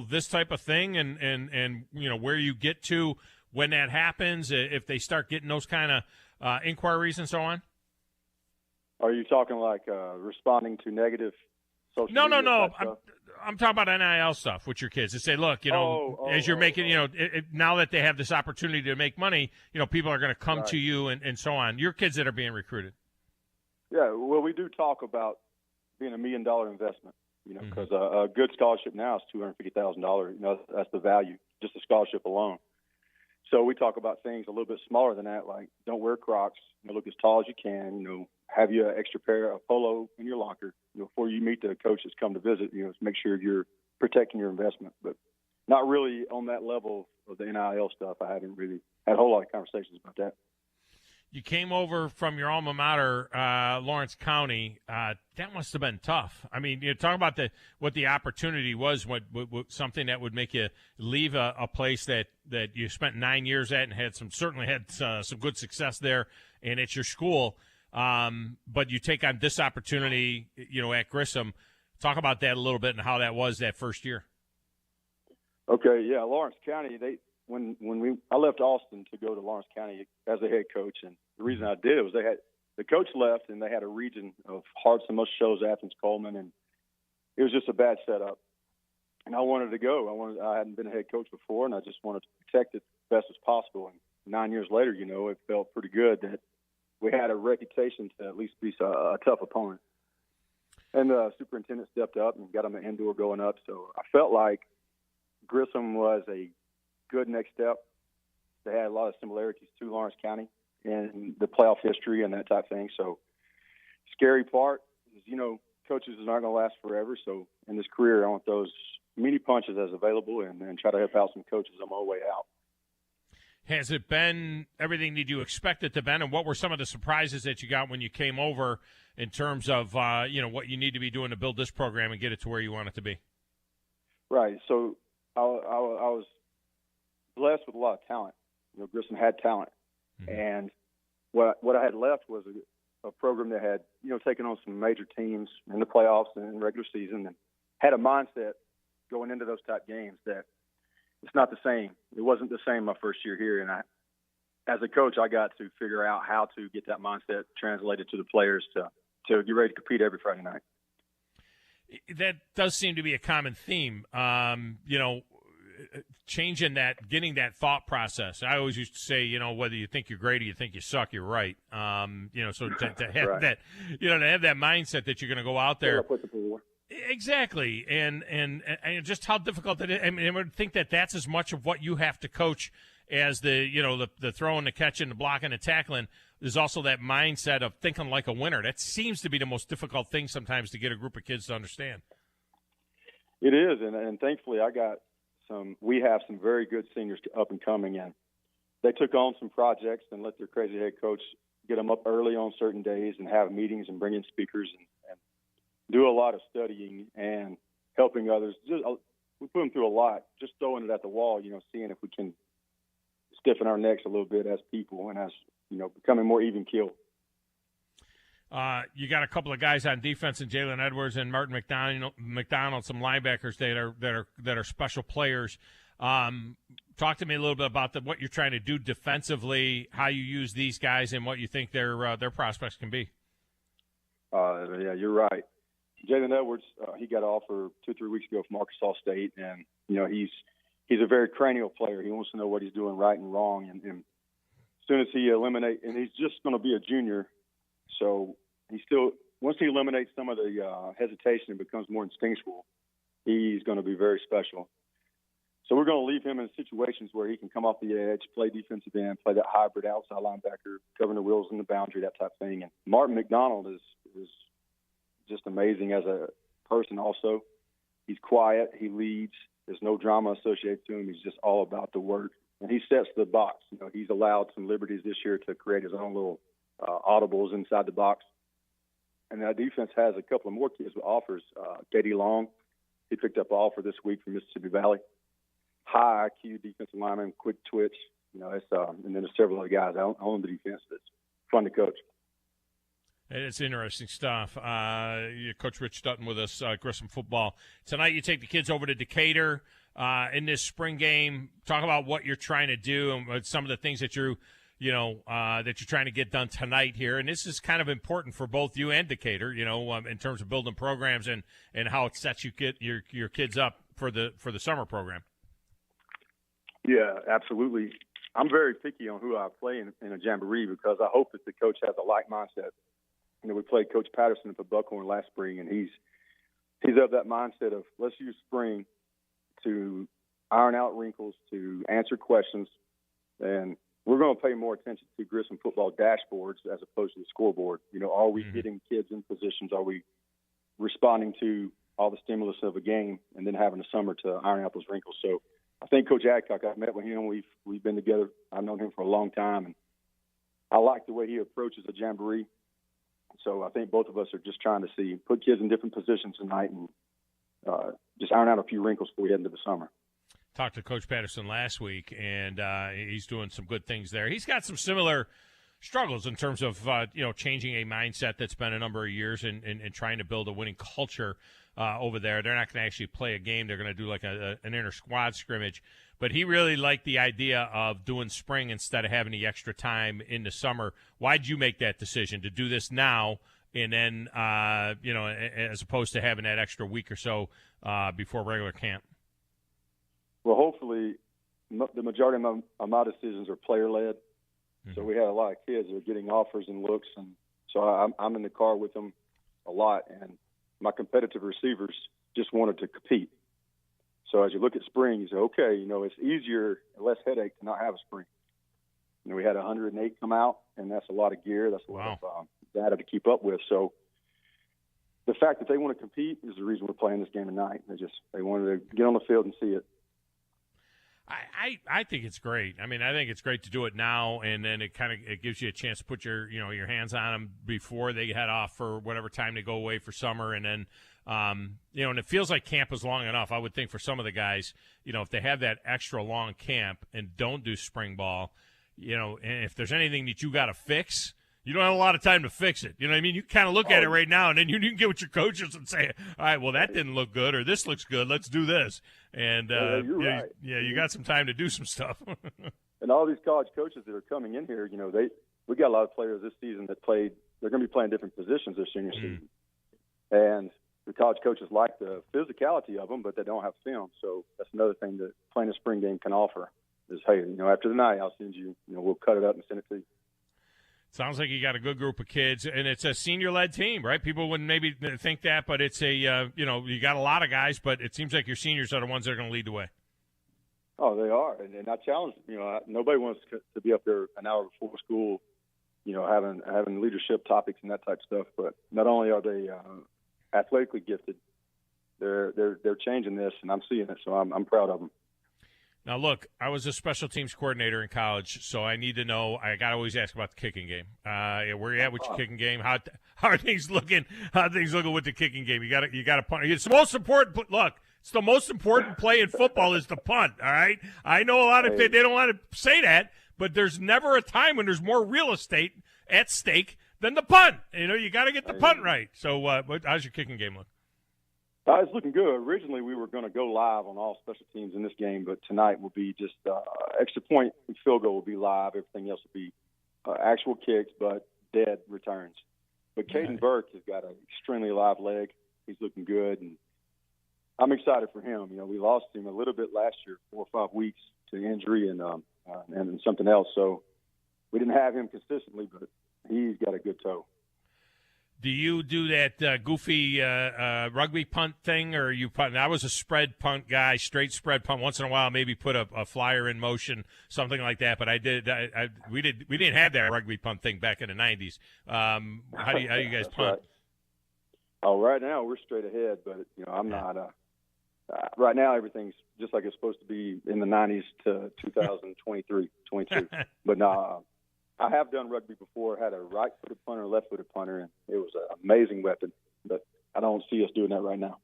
this type of thing and where you get to when that happens if they start getting those kind of inquiries and so on? Are you talking like responding to negative social media? No. I'm talking about NIL stuff with your kids. They say, look, as you're making, now that they have this opportunity to make money, people are going to come to you and so on. Your kids that are being recruited. Yeah, well, we do talk about being $1 million investment, because a good scholarship now is $250,000. That's the value, just the scholarship alone. So we talk about things a little bit smaller than that, like don't wear Crocs, look as tall as you can, have you an extra pair of polo in your locker, before you meet the coach that's come to visit, make sure you're protecting your investment. But not really on that level of the NIL stuff. I haven't really had a whole lot of conversations about that. You came over from your alma mater, Lawrence County. That must have been tough. I mean, talk about what the opportunity was, what something that would make you leave a place that you spent 9 years at and certainly had some good success there, and it's your school. But you take on this opportunity, at Grissom. Talk about that a little bit and how that was that first year. Okay, yeah, Lawrence County. I left Austin to go to Lawrence County as a head coach, and the reason I did it was the coach left, and they had a region of Hartson, Shows, Athens, Coleman, and it was just a bad setup. And I wanted to go. I hadn't been a head coach before, and I just wanted to protect it as best as possible. And 9 years later, it felt pretty good that we had a reputation to at least be a tough opponent. And the superintendent stepped up and got them an indoor going up. So I felt like Grissom was a good next step. They had a lot of similarities to Lawrence County in the playoff history and that type of thing. So scary part is, coaches are not going to last forever. So in this career, I want those many punches as available and try to help out some coaches on my way out. Has it been everything that you expected it to be? And what were some of the surprises that you got when you came over in terms of, what you need to be doing to build this program and get it to where you want it to be? Right. So I was blessed with a lot of talent. Grissom had talent. Mm-hmm. And what I had left was a program that had, taken on some major teams in the playoffs and in the regular season and had a mindset going into those type games that it's not the same. It wasn't the same my first year here. And as a coach, I got to figure out how to get that mindset translated to the players to get ready to compete every Friday night. That does seem to be a common theme. Changing that, getting that thought process. I always used to say, whether you think you're great or you think you suck, you're right. So to have Right. that, to have that mindset that you're going to go out there. Put the pool. Exactly, and just how difficult it is. I mean, I would think that that's as much of what you have to coach as the throwing, the catching, the blocking, the tackling. There's also that mindset of thinking like a winner. That seems to be the most difficult thing sometimes to get a group of kids to understand. It is, and thankfully we have some very good seniors up and coming, and they took on some projects and let their crazy head coach get them up early on certain days and have meetings and bring in speakers and do a lot of studying and helping others. We put them through a lot, just throwing it at the wall, seeing if we can stiffen our necks a little bit as people and as, becoming more even keeled. You got a couple of guys on defense, and Jalen Edwards and Martin McDonald, some linebackers that are special players. Talk to me a little bit about what you're trying to do defensively, how you use these guys, and what you think their prospects can be. Yeah, you're right. Jalen Edwards, he got an offer 2-3 weeks ago from Arkansas State, and he's a very cranial player. He wants to know what he's doing right and wrong, and as soon as he and he's just going to be a junior, so once he eliminates some of the hesitation and becomes more instinctual, he's going to be very special. So we're going to leave him in situations where he can come off the edge, play defensive end, play that hybrid outside linebacker, covering the wheels in the boundary, that type of thing. And Martin McDonald is just amazing as a person also. He's quiet. He leads. There's no drama associated to him. He's just all about the work. And he sets the box. He's allowed some liberties this year to create his own little audibles inside the box. And that defense has a couple of more kids with offers. Katie Long, he picked up an offer this week from Mississippi Valley. High IQ defensive lineman, quick twitch. And then there's several other guys on the defense that's fun to coach. It's interesting stuff. Coach Rich Dutton with us, Grissom Football. Tonight you take the kids over to Decatur in this spring game. Talk about what you're trying to do and some of the things that you're trying to get done tonight here. And this is kind of important for both you and Decatur, in terms of building programs and how it sets your kids up for the summer program. Yeah, absolutely. I'm very picky on who I play in a jamboree because I hope that the coach has a like mindset. We played Coach Patterson at the Buckhorn last spring, and he's of that mindset of let's use spring to iron out wrinkles, to answer questions, and we're going to pay more attention to Grissom football dashboards as opposed to the scoreboard. Are we getting kids in positions? Are we responding to all the stimulus of a game and then having a summer to iron out those wrinkles? So I think Coach Adcock, I've met with him. We've been together. I've known him for a long time, and I like the way he approaches a jamboree. So I think both of us are just trying to put kids in different positions tonight and just iron out a few wrinkles before we head into the summer. Talked to Coach Patterson last week, and he's doing some good things there. He's got some similar struggles in terms of changing a mindset that's been a number of years and trying to build a winning culture over there. They're not going to actually play a game. They're going to do like an inter-squad scrimmage. But he really liked the idea of doing spring instead of having the extra time in the summer. Why'd you make that decision to do this now and then, as opposed to having that extra week or so before regular camp? Well, hopefully the majority of my decisions are player-led. Mm-hmm. So we had a lot of kids that are getting offers and looks, and so I'm in the car with them a lot. And my competitive receivers just wanted to compete. So as you look at spring, you say, okay, it's easier and less headache to not have a spring. We had 108 come out, and that's a lot of gear. That's a lot of data to keep up with. So the fact that they want to compete is the reason we're playing this game tonight. They wanted to get on the field and see it. I think it's great. I mean, I think it's great to do it now, and then it gives you a chance to put your hands on them before they head off for whatever time they go away for summer, and then and it feels like camp is long enough. I would think for some of the guys, if they have that extra long camp and don't do spring ball, and if there's anything that you got to fix, you don't have a lot of time to fix it. You know what I mean? You kind of look at it right now, and then you can get with your coaches and say, all right, well, that didn't look good, or this looks good. Let's do this. And, you're right. You got some time to do some stuff. And all these college coaches that are coming in here, we got a lot of players this season that they're going to be playing different positions their senior season. And the college coaches like the physicality of them, but they don't have film. So that's another thing that playing a spring game can offer is, hey, after the night, I'll send you, we'll cut it up and send it to you. Sounds like you got a good group of kids, and it's a senior-led team, right? People wouldn't maybe think that, but it's a, you got a lot of guys, but it seems like your seniors are the ones that are going to lead the way. Oh, they are, and I challenge. Nobody wants to be up there an hour before school, having leadership topics and that type of stuff. But not only are they athletically gifted, they're changing this, and I'm seeing it. So I'm proud of them. Now, look, I was a special teams coordinator in college, so I need to know. I got to always ask about the kicking game. Where you at with your kicking game? How are things looking? How are things looking with the kicking game? You got to punt. It's the most important. Look, it's the most important play in football is the punt. All right. I know a lot of they don't want to say that, but there's never a time when there's more real estate at stake than the punt. You got to get the punt right. So, how's your kicking game look? It's looking good. Originally, we were going to go live on all special teams in this game, but tonight will be just extra point and field goal will be live. Everything else will be actual kicks, but dead returns. But Caden Burke has got an extremely live leg. He's looking good, and I'm excited for him. We lost him a little bit last year, 4 or 5 weeks to injury and something else. So we didn't have him consistently, but he's got a good toe. Do you do that goofy rugby punt thing, or you punt? I was a spread punt guy, straight spread punt. Once in a while, maybe put a flyer in motion, something like that. But we didn't have that rugby punt thing back in the '90s. How do you guys punt? Right. Oh, right now we're straight ahead, but I'm not. Right now everything's just like it's supposed to be in the '90s to 2023, 22. But no. I have done rugby before, had a right-footed punter, left-footed punter, and it was an amazing weapon. But I don't see us doing that right now.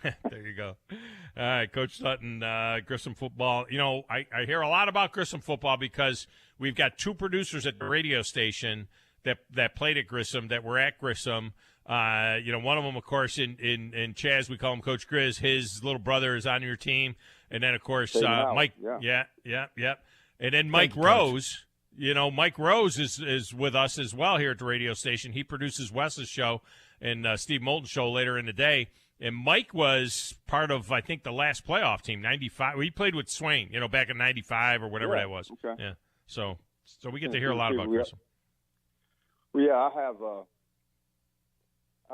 There you go. All right, Coach Sutton, Grissom football. I hear a lot about Grissom football because we've got 2 producers at the radio station that played at Grissom, that were at Grissom. One of them, of course, in Chaz, we call him Coach Grizz. His little brother is on your team. And then, of course, Mike. Yeah. And then Mike Rose. Mike Rose is with us as well here at the radio station. He produces Wes's show and Steve Moulton's show later in the day. And Mike was part of, I think, the last playoff team, 95. He played with Swain, back in 95 or whatever that was. Okay. Yeah. So we get to hear a lot about Grissom. Well, yeah, I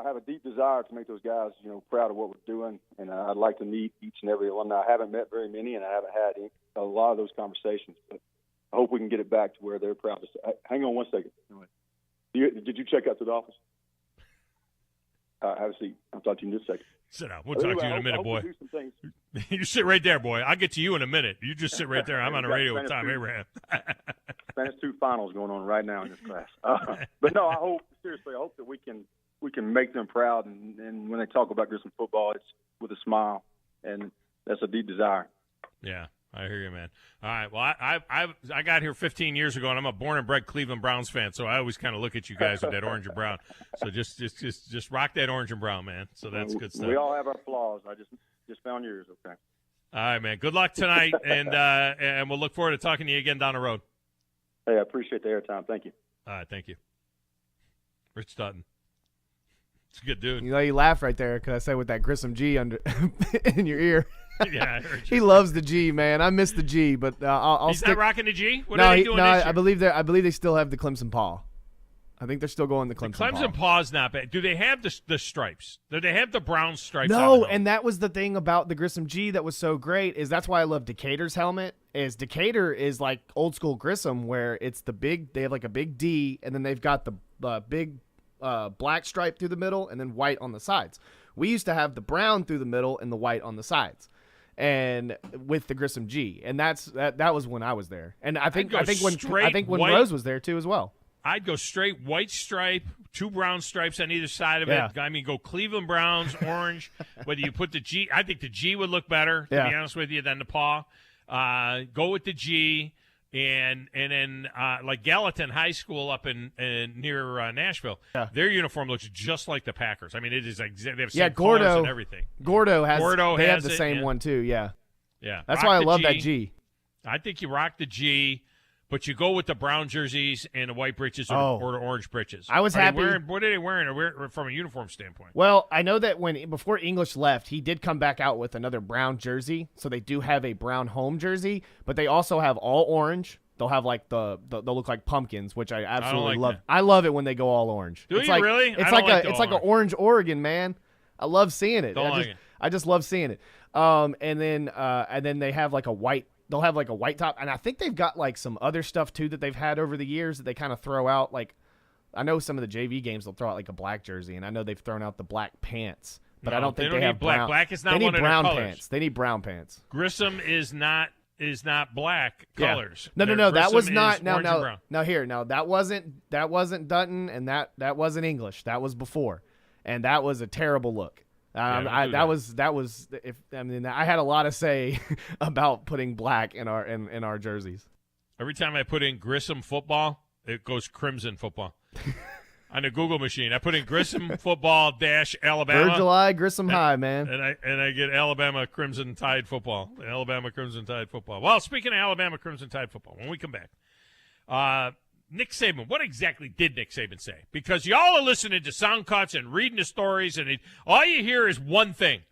have a deep desire to make those guys, proud of what we're doing. And I'd like to meet each and every one. I haven't met very many, and I haven't had a lot of those conversations. But I hope we can get it back to where they're proud to say. Hang on one second. Did you check out to the office? Have a seat. I'll talk to you in just a second. Sit down. We'll talk to you in a minute, boy. Do some things. You sit right there, boy. I'll get to you in a minute. You just sit right there. I'm on the radio with Tom Abraham. Spanish 2 finals going on right now in this class. But no, I hope that we can make them proud. And when they talk about Grissom football, it's with a smile, and that's a deep desire. Yeah. I hear you, man. All right. Well, I got here 15 years ago, and I'm a born and bred Cleveland Browns fan, so I always kind of look at you guys with that orange and brown. So just rock that orange and brown, man. So that's good stuff. We all have our flaws. I just found yours. Okay. All right, man. Good luck tonight, and we'll look forward to talking to you again down the road. Hey, I appreciate the airtime. Thank you. All right. Thank you. Rich Dutton. It's a good dude. You laugh right there because I said with that Grissom G under in your ear. Yeah, I heard you. He loves the G, man. I miss the G, but I'll He's stick. Not rocking the G? What are they doing this year? I believe they still have the Clemson paw. I think they're still going the Clemson paw. The Clemson paw's not bad. Do they have the stripes? Do they have the brown stripes? No, and that was the thing about the Grissom G that was so great is that's why I love Decatur's helmet. Is Decatur is like old school Grissom where it's the big. They have like a big D, and then they've got the big black stripe through the middle, and then white on the sides. We used to have the brown through the middle and the white on the sides. And with the Grissom G, and that was when I was there, and I think when white, Rose was there too as well. I'd go straight white stripe, 2 brown stripes on either side of it. I mean, go Cleveland Browns, orange. Whether you put the G, I think the G would look better. To be honest with you, than the paw. Go with the G, and then like Gallatin High School up in near Nashville, their uniform looks just like the Packers. I mean, it is like they have same colors and everything. Gordo has the same one too. Yeah. That's why I love that G. I think you rock the G, but you go with the brown jerseys and the white breeches or the orange breeches. I was happy. What are they wearing from a uniform standpoint? Well, I know that before English left, he did come back out with another brown jersey, so they do have a brown home jersey, but they also have all orange. They'll have like they'll look like pumpkins, which I absolutely love. That. I love it when they go all orange. Do you really? It's like an orange Oregon, man. I love seeing it. I just love seeing it. And then they have like a white. They'll have like a white top, and I think they've got like some other stuff too that they've had over the years that they kind of throw out. Like I know some of the JV games they'll throw out like a black jersey, and I know they've thrown out the black pants, but I don't think they have black. Brown. Black is not they one need of brown their colors. pants. They need brown pants. Grissom is not black colors. No. That was not. Now that wasn't Dutton, and that wasn't English. That was before, and that was a terrible look. I had a lot to say about putting black in our jerseys. Every time I put in Grissom football, it goes Crimson football. On the Google machine, I put in Grissom football - Alabama. July Grissom High, man. And I get Alabama Crimson Tide football. Alabama Crimson Tide football. Well, speaking of Alabama Crimson Tide football, when we come back, Nick Saban, what exactly did Nick Saban say? Because y'all are listening to sound cuts and reading the stories, and all you hear is one thing.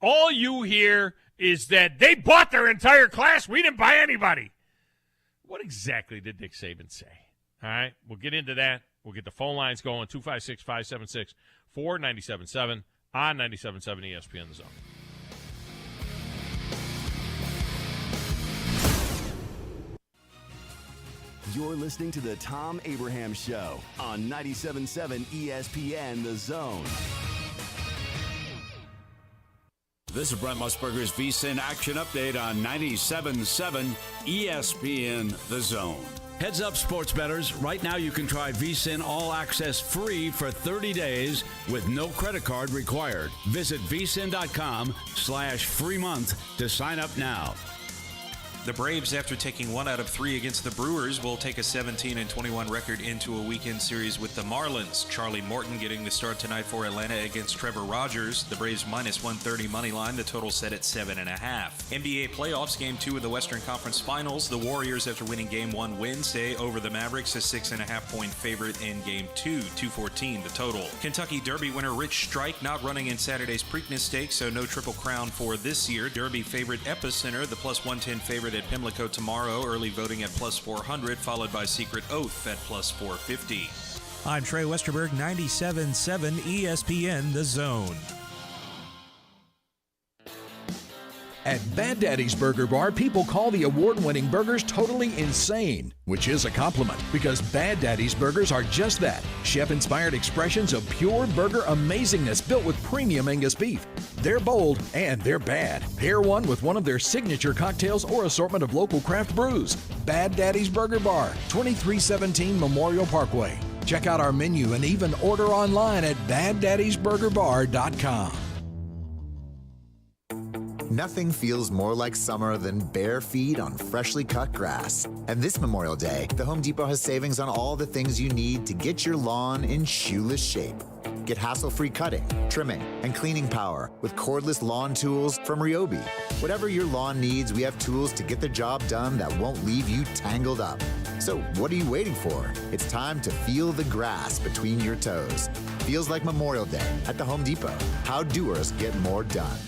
All you hear is that they bought their entire class. We didn't buy anybody. What exactly did Nick Saban say? All right, we'll get into that. We'll get the phone lines going, 256-576-4977 on 97.7 ESPN The Zone. You're listening to the Thom Abraham Show on 97.7 ESPN The Zone. This is Brent Musburger's VSiN Action Update on 97.7 ESPN The Zone. Heads up, sports bettors. Right now you can try VSiN All Access free for 30 days with no credit card required. Visit vsin.com/free month to sign up now. The Braves, after taking 1 out of 3 against the Brewers, will take a 17-21 record into a weekend series with the Marlins. Charlie Morton getting the start tonight for Atlanta against Trevor Rogers. The Braves -130 money line, the total set at 7.5. NBA playoffs, Game 2 of the Western Conference Finals. The Warriors, after winning Game 1 Wednesday over the Mavericks, a 6.5-point favorite in Game 2, 214 the total. Kentucky Derby winner Rich Strike not running in Saturday's Preakness Stakes, so no Triple Crown for this year. Derby favorite Epicenter, the +110 favorite at Pimlico tomorrow, early voting at +400, followed by Secret Oath at +450. I'm Trey Westerberg, 97.7 ESPN The Zone. At Bad Daddy's Burger Bar, people call the award-winning burgers totally insane, which is a compliment because Bad Daddy's Burgers are just that, chef-inspired expressions of pure burger amazingness built with premium Angus beef. They're bold and they're bad. Pair one with one of their signature cocktails or assortment of local craft brews. Bad Daddy's Burger Bar, 2317 Memorial Parkway. Check out our menu and even order online at baddaddysburgerbar.com. Nothing feels more like summer than bare feet on freshly cut grass. And this Memorial Day, the Home Depot has savings on all the things you need to get your lawn in shoeless shape. Get hassle-free cutting, trimming, and cleaning power with cordless lawn tools from Ryobi. Whatever your lawn needs, we have tools to get the job done that won't leave you tangled up. So what are you waiting for? It's time to feel the grass between your toes. Feels like Memorial Day at the Home Depot. How doers get more done.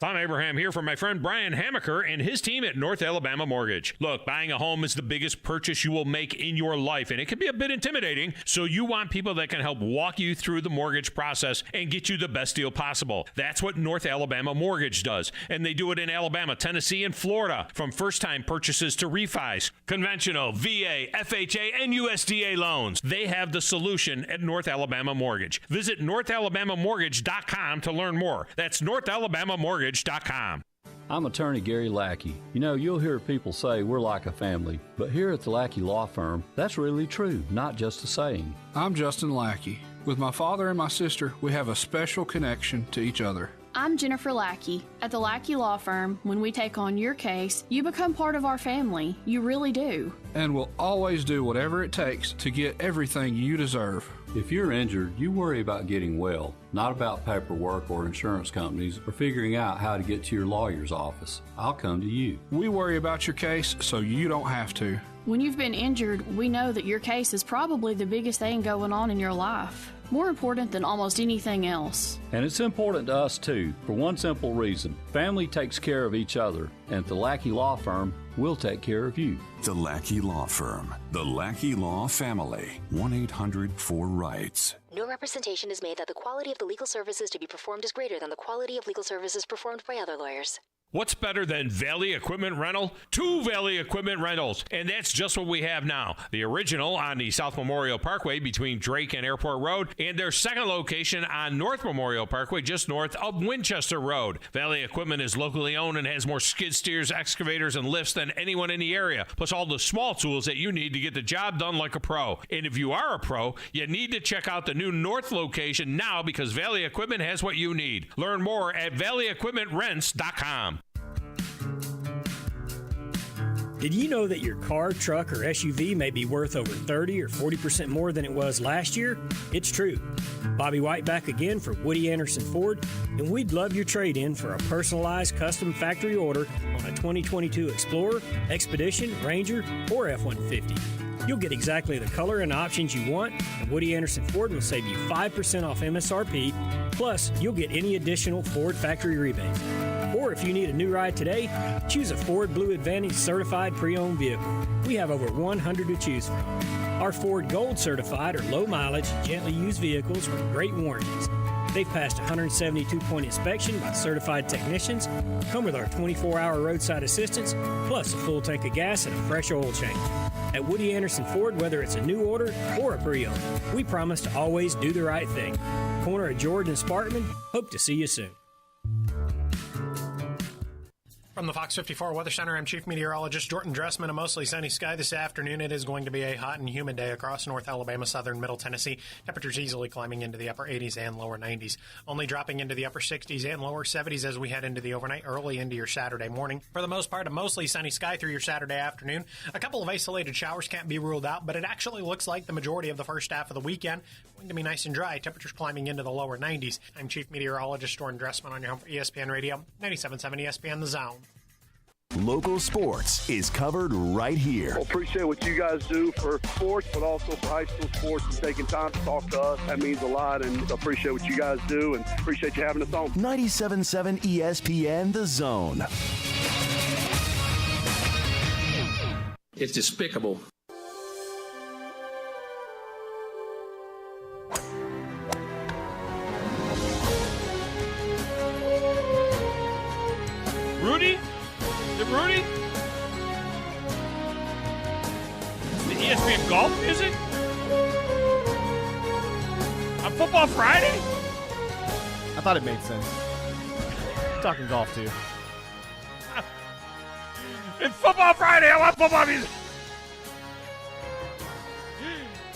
Thom Abraham here for my friend Brian Hamaker and his team at North Alabama Mortgage. Look, buying a home is the biggest purchase you will make in your life, and it can be a bit intimidating, so you want people that can help walk you through the mortgage process and get you the best deal possible. That's what North Alabama Mortgage does, and they do it in Alabama, Tennessee, and Florida, from first-time purchases to refis, conventional, VA, FHA, and USDA loans. They have the solution at North Alabama Mortgage. Visit NorthAlabamaMortgage.com to learn more. That's NorthAlabamaMortgage.com. I'm attorney Gary Lackey. You know, you'll hear people say we're like a family, but here at the Lackey Law Firm, that's really true, not just a saying. I'm Justin Lackey. With my father and my sister, we have a special connection to each other. I'm Jennifer Lackey. At the Lackey Law Firm, when we take on your case, you become part of our family. You really do. And we'll always do whatever it takes to get everything you deserve. If you're injured, you worry about getting well, not about paperwork or insurance companies or figuring out how to get to your lawyer's office. I'll come to you. We worry about your case so you don't have to. When you've been injured, we know that your case is probably the biggest thing going on in your life. More important than almost anything else. And it's important to us, too, for one simple reason. Family takes care of each other, and at the Lackey Law Firm, we'll take care of you. The Lackey Law Firm. The Lackey Law Family. 1-800-4-RIGHTS. No representation is made that the quality of the legal services to be performed is greater than the quality of legal services performed by other lawyers. What's better than Valley Equipment Rental? 2 Valley Equipment Rentals, and that's just what we have now. The original on the South Memorial Parkway between Drake and Airport Road, and their second location on North Memorial Parkway just north of Winchester Road. Valley Equipment is locally owned and has more skid steers, excavators, and lifts than anyone in the area, plus all the small tools that you need to get the job done like a pro. And if you are a pro, you need to check out the new North location now because Valley Equipment has what you need. Learn more at valleyequipmentrents.com. Did you know that your car, truck, or SUV may be worth over 30 or 40% more than it was last year? It's true. Bobby White back again for Woody Anderson Ford, and we'd love your trade-in for a personalized custom factory order on a 2022 Explorer, Expedition, Ranger, or F-150. You'll get exactly the color and options you want, and Woody Anderson Ford will save you 5% off MSRP, plus you'll get any additional Ford factory rebates. Or if you need a new ride today, choose a Ford Blue Advantage certified pre-owned vehicle. We have over 100 to choose from. Our Ford Gold certified or low mileage, gently used vehicles with great warranties. They've passed a 172-point inspection by certified technicians, come with our 24-hour roadside assistance, plus a full tank of gas and a fresh oil change. At Woody Anderson Ford, whether it's a new order or a pre-owned, we promise to always do the right thing. Corner of George and Sparkman, hope to see you soon. From the Fox 54 Weather Center, I'm Chief Meteorologist Jordan Dressman. A mostly sunny sky this afternoon. It is going to be a hot and humid day across North Alabama, southern Middle Tennessee. Temperatures easily climbing into the upper 80s and lower 90s. Only dropping into the upper 60s and lower 70s as we head into the overnight, early into your Saturday morning. For the most part, a mostly sunny sky through your Saturday afternoon. A couple of isolated showers can't be ruled out, but it actually looks like the majority of the first half of the weekend going to be nice and dry. Temperatures climbing into the lower 90s. I'm Chief Meteorologist Jordan Dressman on your home for ESPN Radio, 97.7 ESPN The Zone. Local sports is covered right here. Well, appreciate what you guys do for sports, but also for high school sports and taking time to talk to us. That means a lot, and appreciate what you guys do, and appreciate you having us on. 97.7 ESPN The Zone. It's despicable. Rudy? Is it Rudy? The ESPN golf music? On Football Friday? I thought it made sense. I'm talking golf, too. It's Football Friday. I want football music.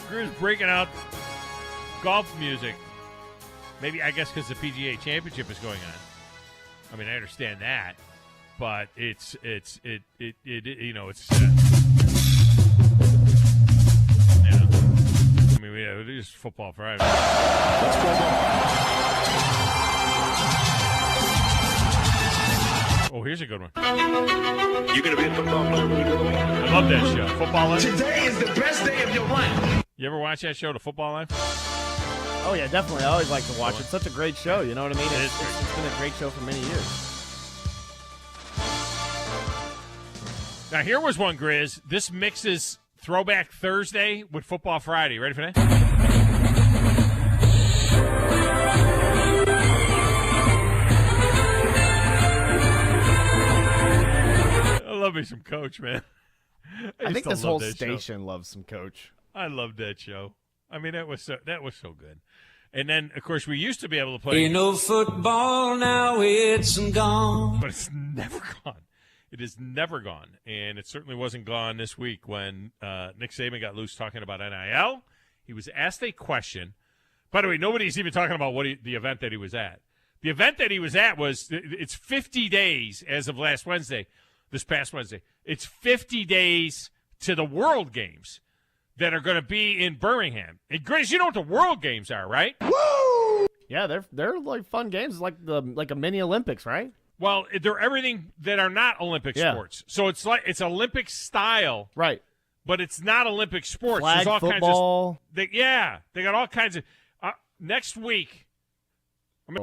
Drew's breaking out golf music. Maybe, I guess, because the PGA Championship is going on. I mean, I understand that. But it's you know, it's I mean, yeah, it is Football Friday. Let's go. Oh, here's a good one. You're going to be a football player when you grow up. I love that show, Football Life. Today is the best day of your life. You ever watch that show, The Football Life? Oh, yeah, definitely. I always like to watch it. It's such a great show, you know what I mean? It's been a great show for many years. Now, here was one, Grizz. This mixes Throwback Thursday with Football Friday. Ready for that? I love me some Coach, man. I think this whole station loves some Coach. I loved that show. I mean, that was so good. And then, of course, we used to be able to play. Ain't no football now, it's gone. But it's never gone. It is never gone, and it certainly wasn't gone this week when Nick Saban got loose talking about NIL. He was asked a question. By the way, nobody's even talking about the event that he was at. The event that he was at it's 50 days as of this past Wednesday. It's 50 days to the World Games that are going to be in Birmingham. And Grace, you know what the World Games are, right? Woo! Yeah, they're like fun games. It's like a mini Olympics, right? Well, they're everything that are not Olympic sports. So it's Olympic style, right? but it's not Olympic sports. Flag There's all football. Kinds of, they got all kinds of. Next week.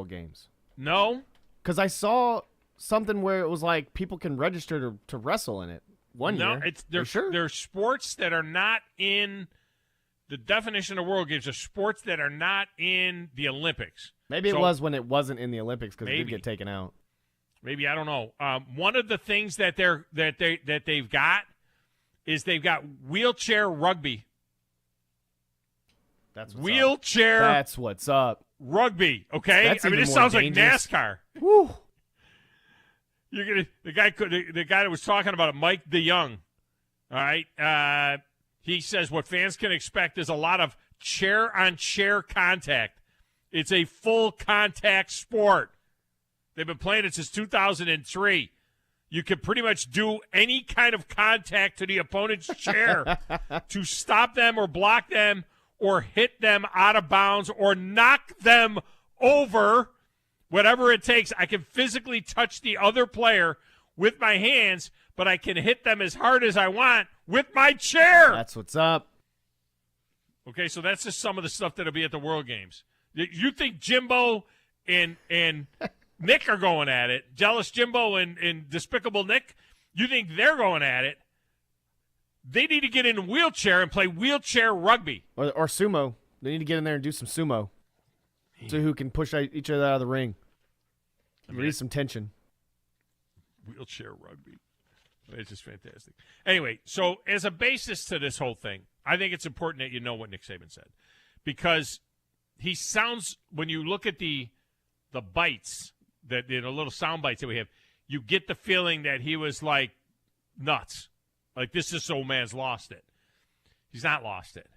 Games. No, because I saw something where it was like people can register to wrestle in it one year. No, there's sports that are not in the definition of World Games. Are sports that are not in the Olympics. Maybe it was when it wasn't in the Olympics because it did get taken out. Maybe, I don't know. One of the things that they've got is they've got wheelchair rugby. That's what's wheelchair. Up. That's what's up. Rugby. Okay, That's I mean, this sounds dangerous. Like NASCAR. Woo. You're gonna the guy that was talking about it, Mike DeYoung. All right, he says what fans can expect is a lot of chair-on-chair contact. It's a full contact sport. They've been playing it since 2003. You can pretty much do any kind of contact to the opponent's chair to stop them or block them or hit them out of bounds or knock them over, whatever it takes. I can physically touch the other player with my hands, but I can hit them as hard as I want with my chair. That's what's up. Okay, so that's just some of the stuff that'll be at the World Games. You think Jimbo and Nick are going at it, Jealous Jimbo and Despicable Nick, you think they're going at it? They need to get in a wheelchair and play wheelchair rugby. Or sumo. They need to get in there and do some sumo. So who can push each other out of the ring. Release some tension. Wheelchair rugby. It's just fantastic. Anyway, so as a basis to this whole thing, I think it's important that you know what Nick Saban said. Because he sounds, when you look at the bites, the little sound bites that we have, you get the feeling that he was like nuts. Like, this old man's lost it. He's not lost it.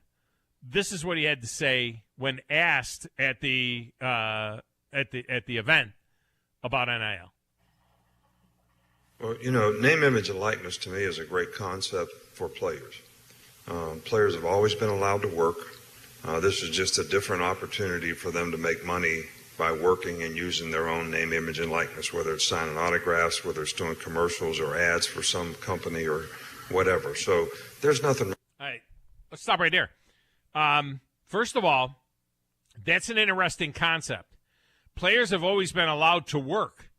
This is what he had to say when asked at the event about NIL. Well, name, image, and likeness to me is a great concept for players. Players have always been allowed to work. This is just a different opportunity for them to make money by working and using their own name, image, and likeness, whether it's signing autographs, whether it's doing commercials or ads for some company or whatever. So there's nothing. All right, let's stop right there. First of all, that's an interesting concept. Players have always been allowed to work,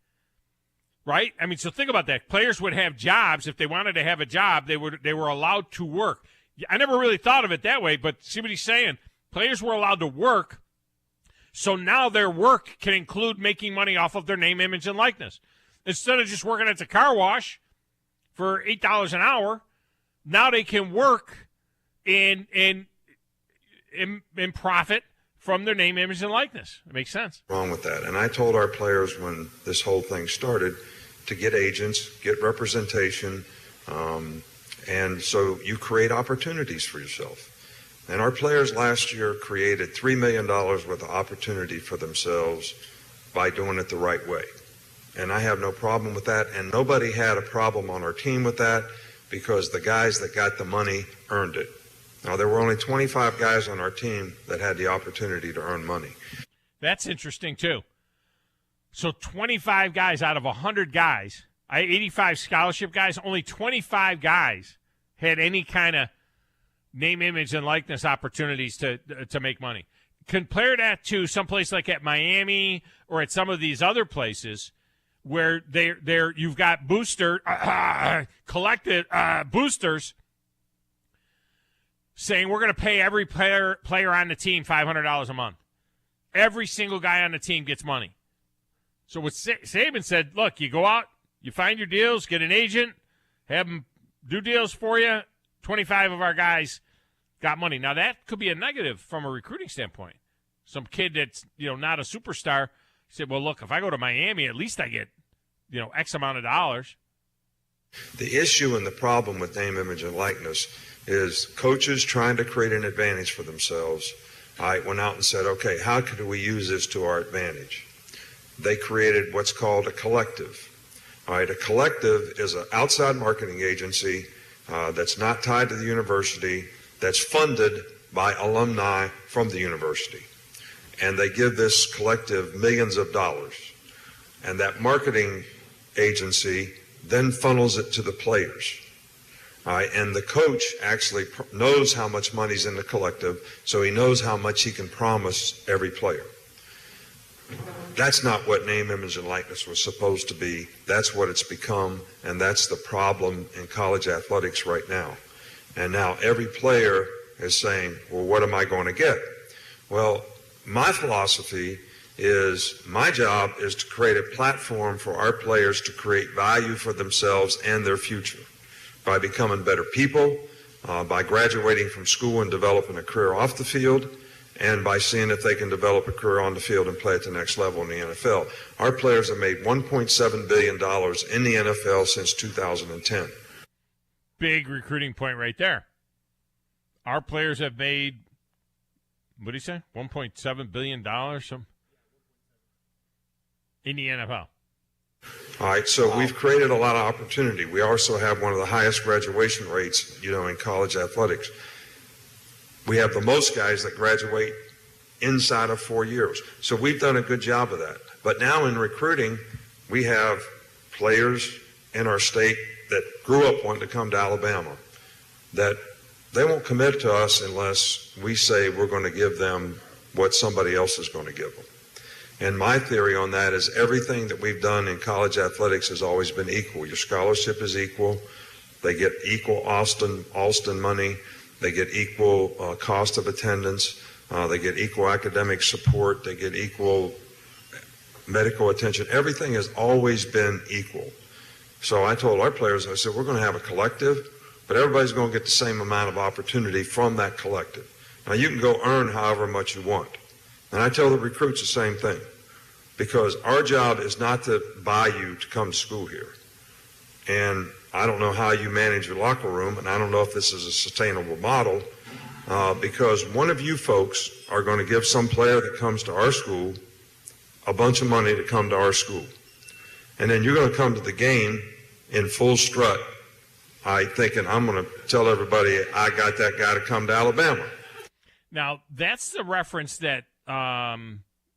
right? I mean, so think about that. Players would have jobs. If they wanted to have a job, they were allowed to work. I never really thought of it that way, but see what he's saying? Players were allowed to work, so now their work can include making money off of their name, image, and likeness. Instead of just working at the car wash for $8 an hour, now they can work and profit from their name, image, and likeness. It makes sense. Wrong with that. And I told our players when this whole thing started to get agents, get representation, and so you create opportunities for yourself. And our players last year created $3 million worth of opportunity for themselves by doing it the right way. And I have no problem with that. And nobody had a problem on our team with that because the guys that got the money earned it. Now, there were only 25 guys on our team that had the opportunity to earn money. That's interesting, too. So 25 guys out of 100 guys, 85 scholarship guys, only 25 guys had any kind of name, image, and likeness opportunities to make money. Compare that to someplace like at Miami or at some of these other places where you've got collected boosters saying we're going to pay every player on the team $500 a month. Every single guy on the team gets money. So what Saban said, look, you go out, you find your deals, get an agent, have them do deals for you. 25 of our guys got money. Now, that could be a negative from a recruiting standpoint. Some kid that's, not a superstar said, well, look, if I go to Miami, at least I get, X amount of dollars. The issue and the problem with name, image, and likeness is coaches trying to create an advantage for themselves. I went out and said, okay, how could we use this to our advantage? They created what's called a collective. All right, a collective is an outside marketing agency that's not tied to the university, that's funded by alumni from the university. And they give this collective millions of dollars. And that marketing agency then funnels it to the players. All right, and the coach actually knows how much money's in the collective, so he knows how much he can promise every player. That's not what name, image, and likeness was supposed to be. That's what it's become, and that's the problem in college athletics right now. And now every player is saying, well, what am I going to get? Well, my philosophy is my job is to create a platform for our players to create value for themselves and their future by becoming better people, by graduating from school and developing a career off the field, and by seeing if they can develop a career on the field and play at the next level in the NFL. Our players have made $1.7 billion in the NFL since 2010. Big recruiting point right there. Our players have made, what did he say, $1.7 billion in the NFL. All right, so we've created a lot of opportunity. We also have one of the highest graduation rates, in college athletics. We have the most guys that graduate inside of 4 years. So we've done a good job of that. But now in recruiting, we have players in our state that grew up wanting to come to Alabama, that they won't commit to us unless we say we're going to give them what somebody else is going to give them. And my theory on that is everything that we've done in college athletics has always been equal. Your scholarship is equal. They get equal Alston money. They get equal cost of attendance. They get equal academic support. They get equal medical attention. Everything has always been equal. So I told our players, I said, we're going to have a collective, but everybody's going to get the same amount of opportunity from that collective. Now, you can go earn however much you want. And I tell the recruits the same thing, because our job is not to buy you to come to school here. And I don't know how you manage your locker room, and I don't know if this is a sustainable model, because one of you folks are going to give some player that comes to our school a bunch of money to come to our school. And then you're going to come to the game in full strut, thinking, I'm going to tell everybody I got that guy to come to Alabama. Now, that's the reference that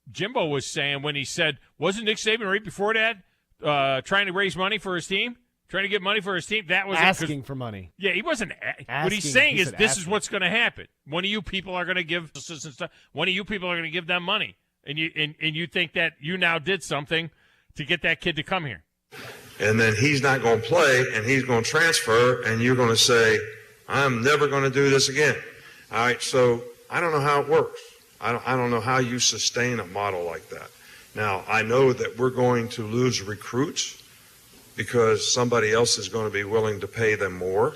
Jimbo was saying when he said, wasn't Nick Saban right before that trying to raise money for his team? Trying to get money for his team? That was asking for money. Yeah, he wasn't. What he's saying is this is what's going to happen. One of you people are going to give one of you people are going to give them money, and you think that you now did something to get that kid to come here. And then he's not going to play, and he's going to transfer, and you're going to say, I'm never going to do this again. All right, so I don't know how it works. I don't know how you sustain a model like that. Now, I know that we're going to lose recruits because somebody else is going to be willing to pay them more.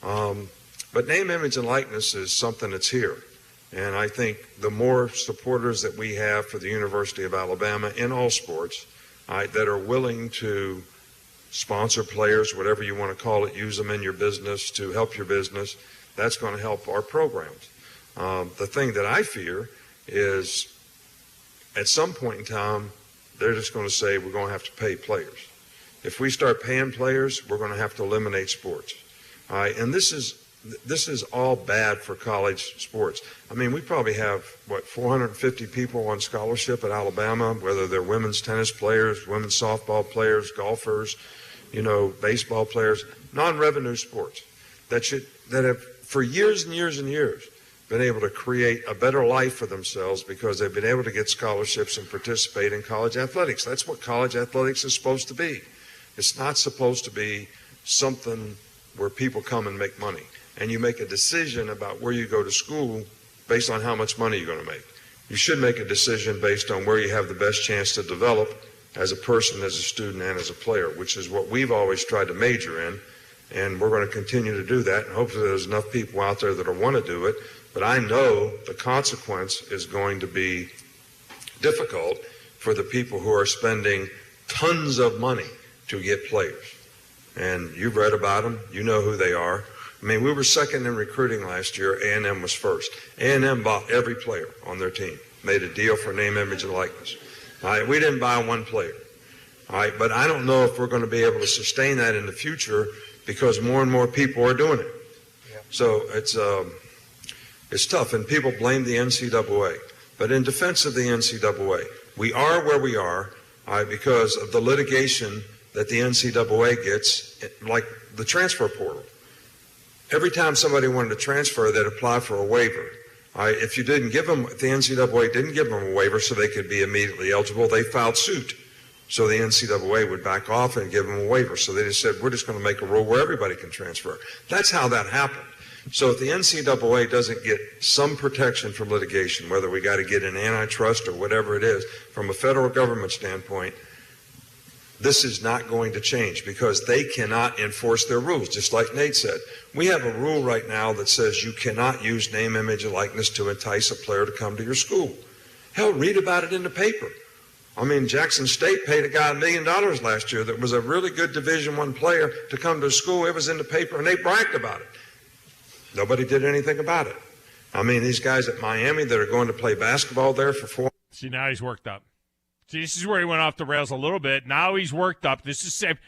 But name, image, and likeness is something that's here. And I think the more supporters that we have for the University of Alabama in all sports that are willing to sponsor players, whatever you want to call it, use them in your business to help your business, that's going to help our programs. The thing that I fear is at some point in time, they're just going to say we're going to have to pay players. If we start paying players, we're going to have to eliminate sports. All right, and this is all bad for college sports. I mean, we probably have, 450 people on scholarship at Alabama, whether they're women's tennis players, women's softball players, golfers, baseball players, non-revenue sports that have for years and years and years been able to create a better life for themselves because they've been able to get scholarships and participate in college athletics. That's what college athletics is supposed to be. It's not supposed to be something where people come and make money. And you make a decision about where you go to school based on how much money you're going to make. You should make a decision based on where you have the best chance to develop as a person, as a student, and as a player, which is what we've always tried to major in. And we're going to continue to do that. And hopefully there's enough people out there that want to do it. But I know the consequence is going to be difficult for the people who are spending tons of money to get players. And you've read about them. You know who they are. I mean, we were second in recruiting last year. A&M was first. A&M bought every player on their team, made a deal for name, image, and likeness. All right, we didn't buy one player. All right, but I don't know if we're going to be able to sustain that in the future because more and more people are doing it. Yeah. So it's tough, and people blame the NCAA. But in defense of the NCAA, we are where we are because of the litigation that the NCAA gets, like the transfer portal. every time somebody wanted to transfer, they'd apply for a waiver. If you didn't give them, the NCAA didn't give them a waiver so they could be immediately eligible, they filed suit. So the NCAA would back off and give them a waiver. So they just said, we're just going to make a rule where everybody can transfer. That's how that happened. So if the NCAA doesn't get some protection from litigation, whether we got to get an antitrust or whatever it is, from a federal government standpoint, this is not going to change because they cannot enforce their rules. Just like Nate said, we have a rule right now that says you cannot use name, image, and likeness to entice a player to come to your school. Hell, read about it in the paper. I mean, Jackson State paid a guy $1 million last year that was a really good Division I player to come to school. It was in the paper, and they bragged about it. Nobody did anything about it. I mean, these guys at Miami that are going to play basketball there for 4. See, now he's worked up. See, this is where he went off the rails a little bit. Now he's worked up. This is Saban.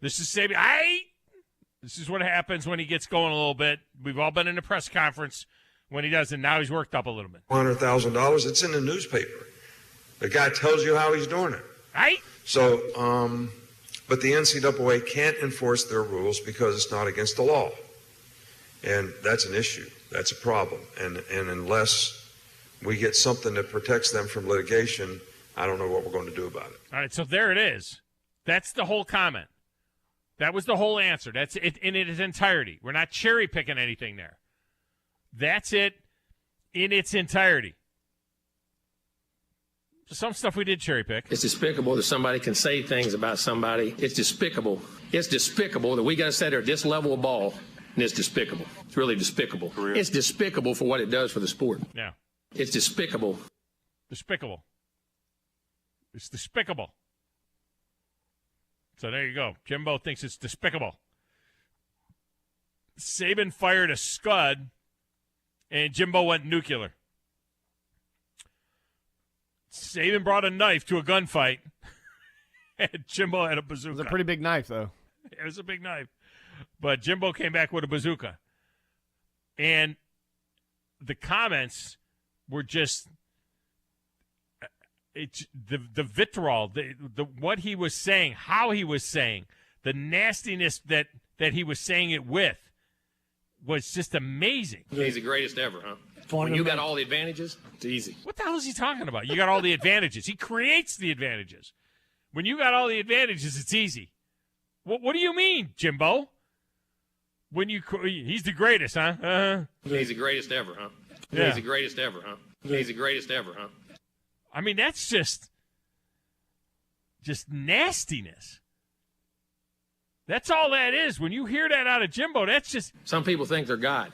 This is what happens when he gets going a little bit. We've all been in a press conference when he does, and now he's worked up a little bit. $100,000. It's in the newspaper. The guy tells you how he's doing it. Right? So, but the NCAA can't enforce their rules because it's not against the law. And that's an issue. That's a problem. And unless we get something that protects them from litigation, I don't know what we're going to do about it. All right, so there it is. That's the whole comment. That was the whole answer. That's it in its entirety. We're not cherry-picking anything there. That's it in its entirety. Some stuff we did cherry-pick. It's despicable that somebody can say things about somebody. It's despicable. It's despicable that we got to sit there at this level of ball, and it's despicable. It's really despicable. It's despicable for what it does for the sport. Yeah. It's despicable. Despicable. It's despicable. So there you go. Jimbo thinks it's despicable. Saban fired a scud, and Jimbo went nuclear. Saban brought a knife to a gunfight, and Jimbo had a bazooka. It was a pretty big knife, though. It was a big knife. But Jimbo came back with a bazooka. And the comments were just the vitriol, the what he was saying, how he was saying, the nastiness that he was saying it with was just amazing. He's the greatest ever, huh? When you got all the advantages, it's easy. What the hell is he talking about? You got all the advantages. He creates the advantages. When you got all the advantages, it's easy. What do you mean, Jimbo? He's the greatest, huh? He's the greatest ever, huh? Yeah. He's the greatest ever, huh? He's the greatest ever, huh? I mean, that's just nastiness. That's all that is. When you hear that out of Jimbo, that's just... Some people think they're God.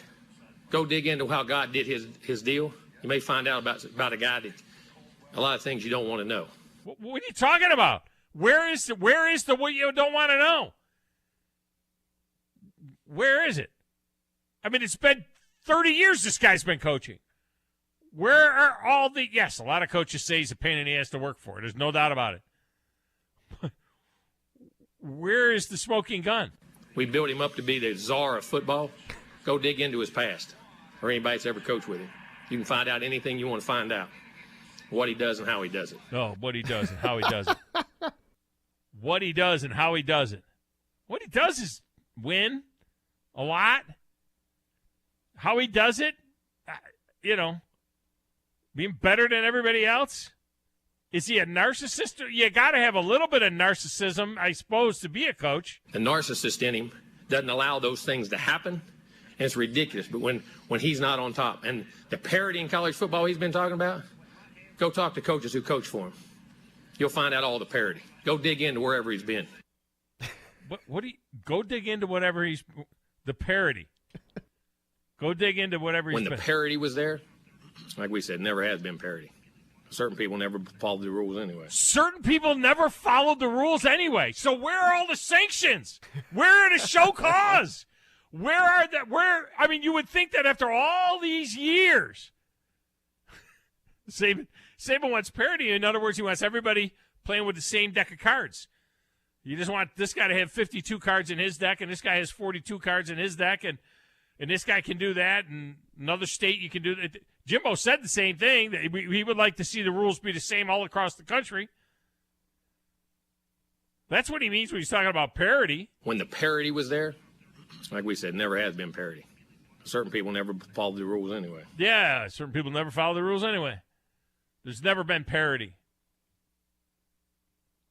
Go dig into how God did his deal. You may find out about a guy that a lot of things you don't want to know. What are you talking about? Where is the what you don't want to know? Where is it? I mean, it's been 30 years this guy's been coaching. Where are all the... Yes, a lot of coaches say he's a pain in the ass to work for. There's no doubt about it. Where is the smoking gun? We built him up to be the czar of football. Go dig into his past, or anybody that's ever coached with him. You can find out anything you want to find out. What he does and how he does it. Oh, what he does and how he does it. What he does and how he does it. What he does is win a lot. How he does it, being better than everybody else. Is he a narcissist? You got to have a little bit of narcissism, I suppose, to be a coach. The narcissist in him doesn't allow those things to happen, and it's ridiculous. But when he's not on top, and the parity in college football he's been talking about, go talk to coaches who coach for him. You'll find out all the parity. Go dig into wherever he's been. Go dig into whatever the parity. Go dig into whatever he's been. When the parity was there, like we said, never has been parity. Certain people never followed the rules anyway. Certain people never followed the rules anyway. So where are all the sanctions? Where are the show cause? I mean, you would think that after all these years, Saban wants parity. In other words, he wants everybody playing with the same deck of cards. You just want this guy to have 52 cards in his deck, and this guy has 42 cards in his deck, and this guy can do that, and another state you can do that. Jimbo said the same thing, that he would like to see the rules be the same all across the country. That's what he means when he's talking about parity. When the parity was there, Like we said, never has been parity. Certain people never follow the rules anyway. Yeah, certain people never follow the rules anyway. There's never been parity.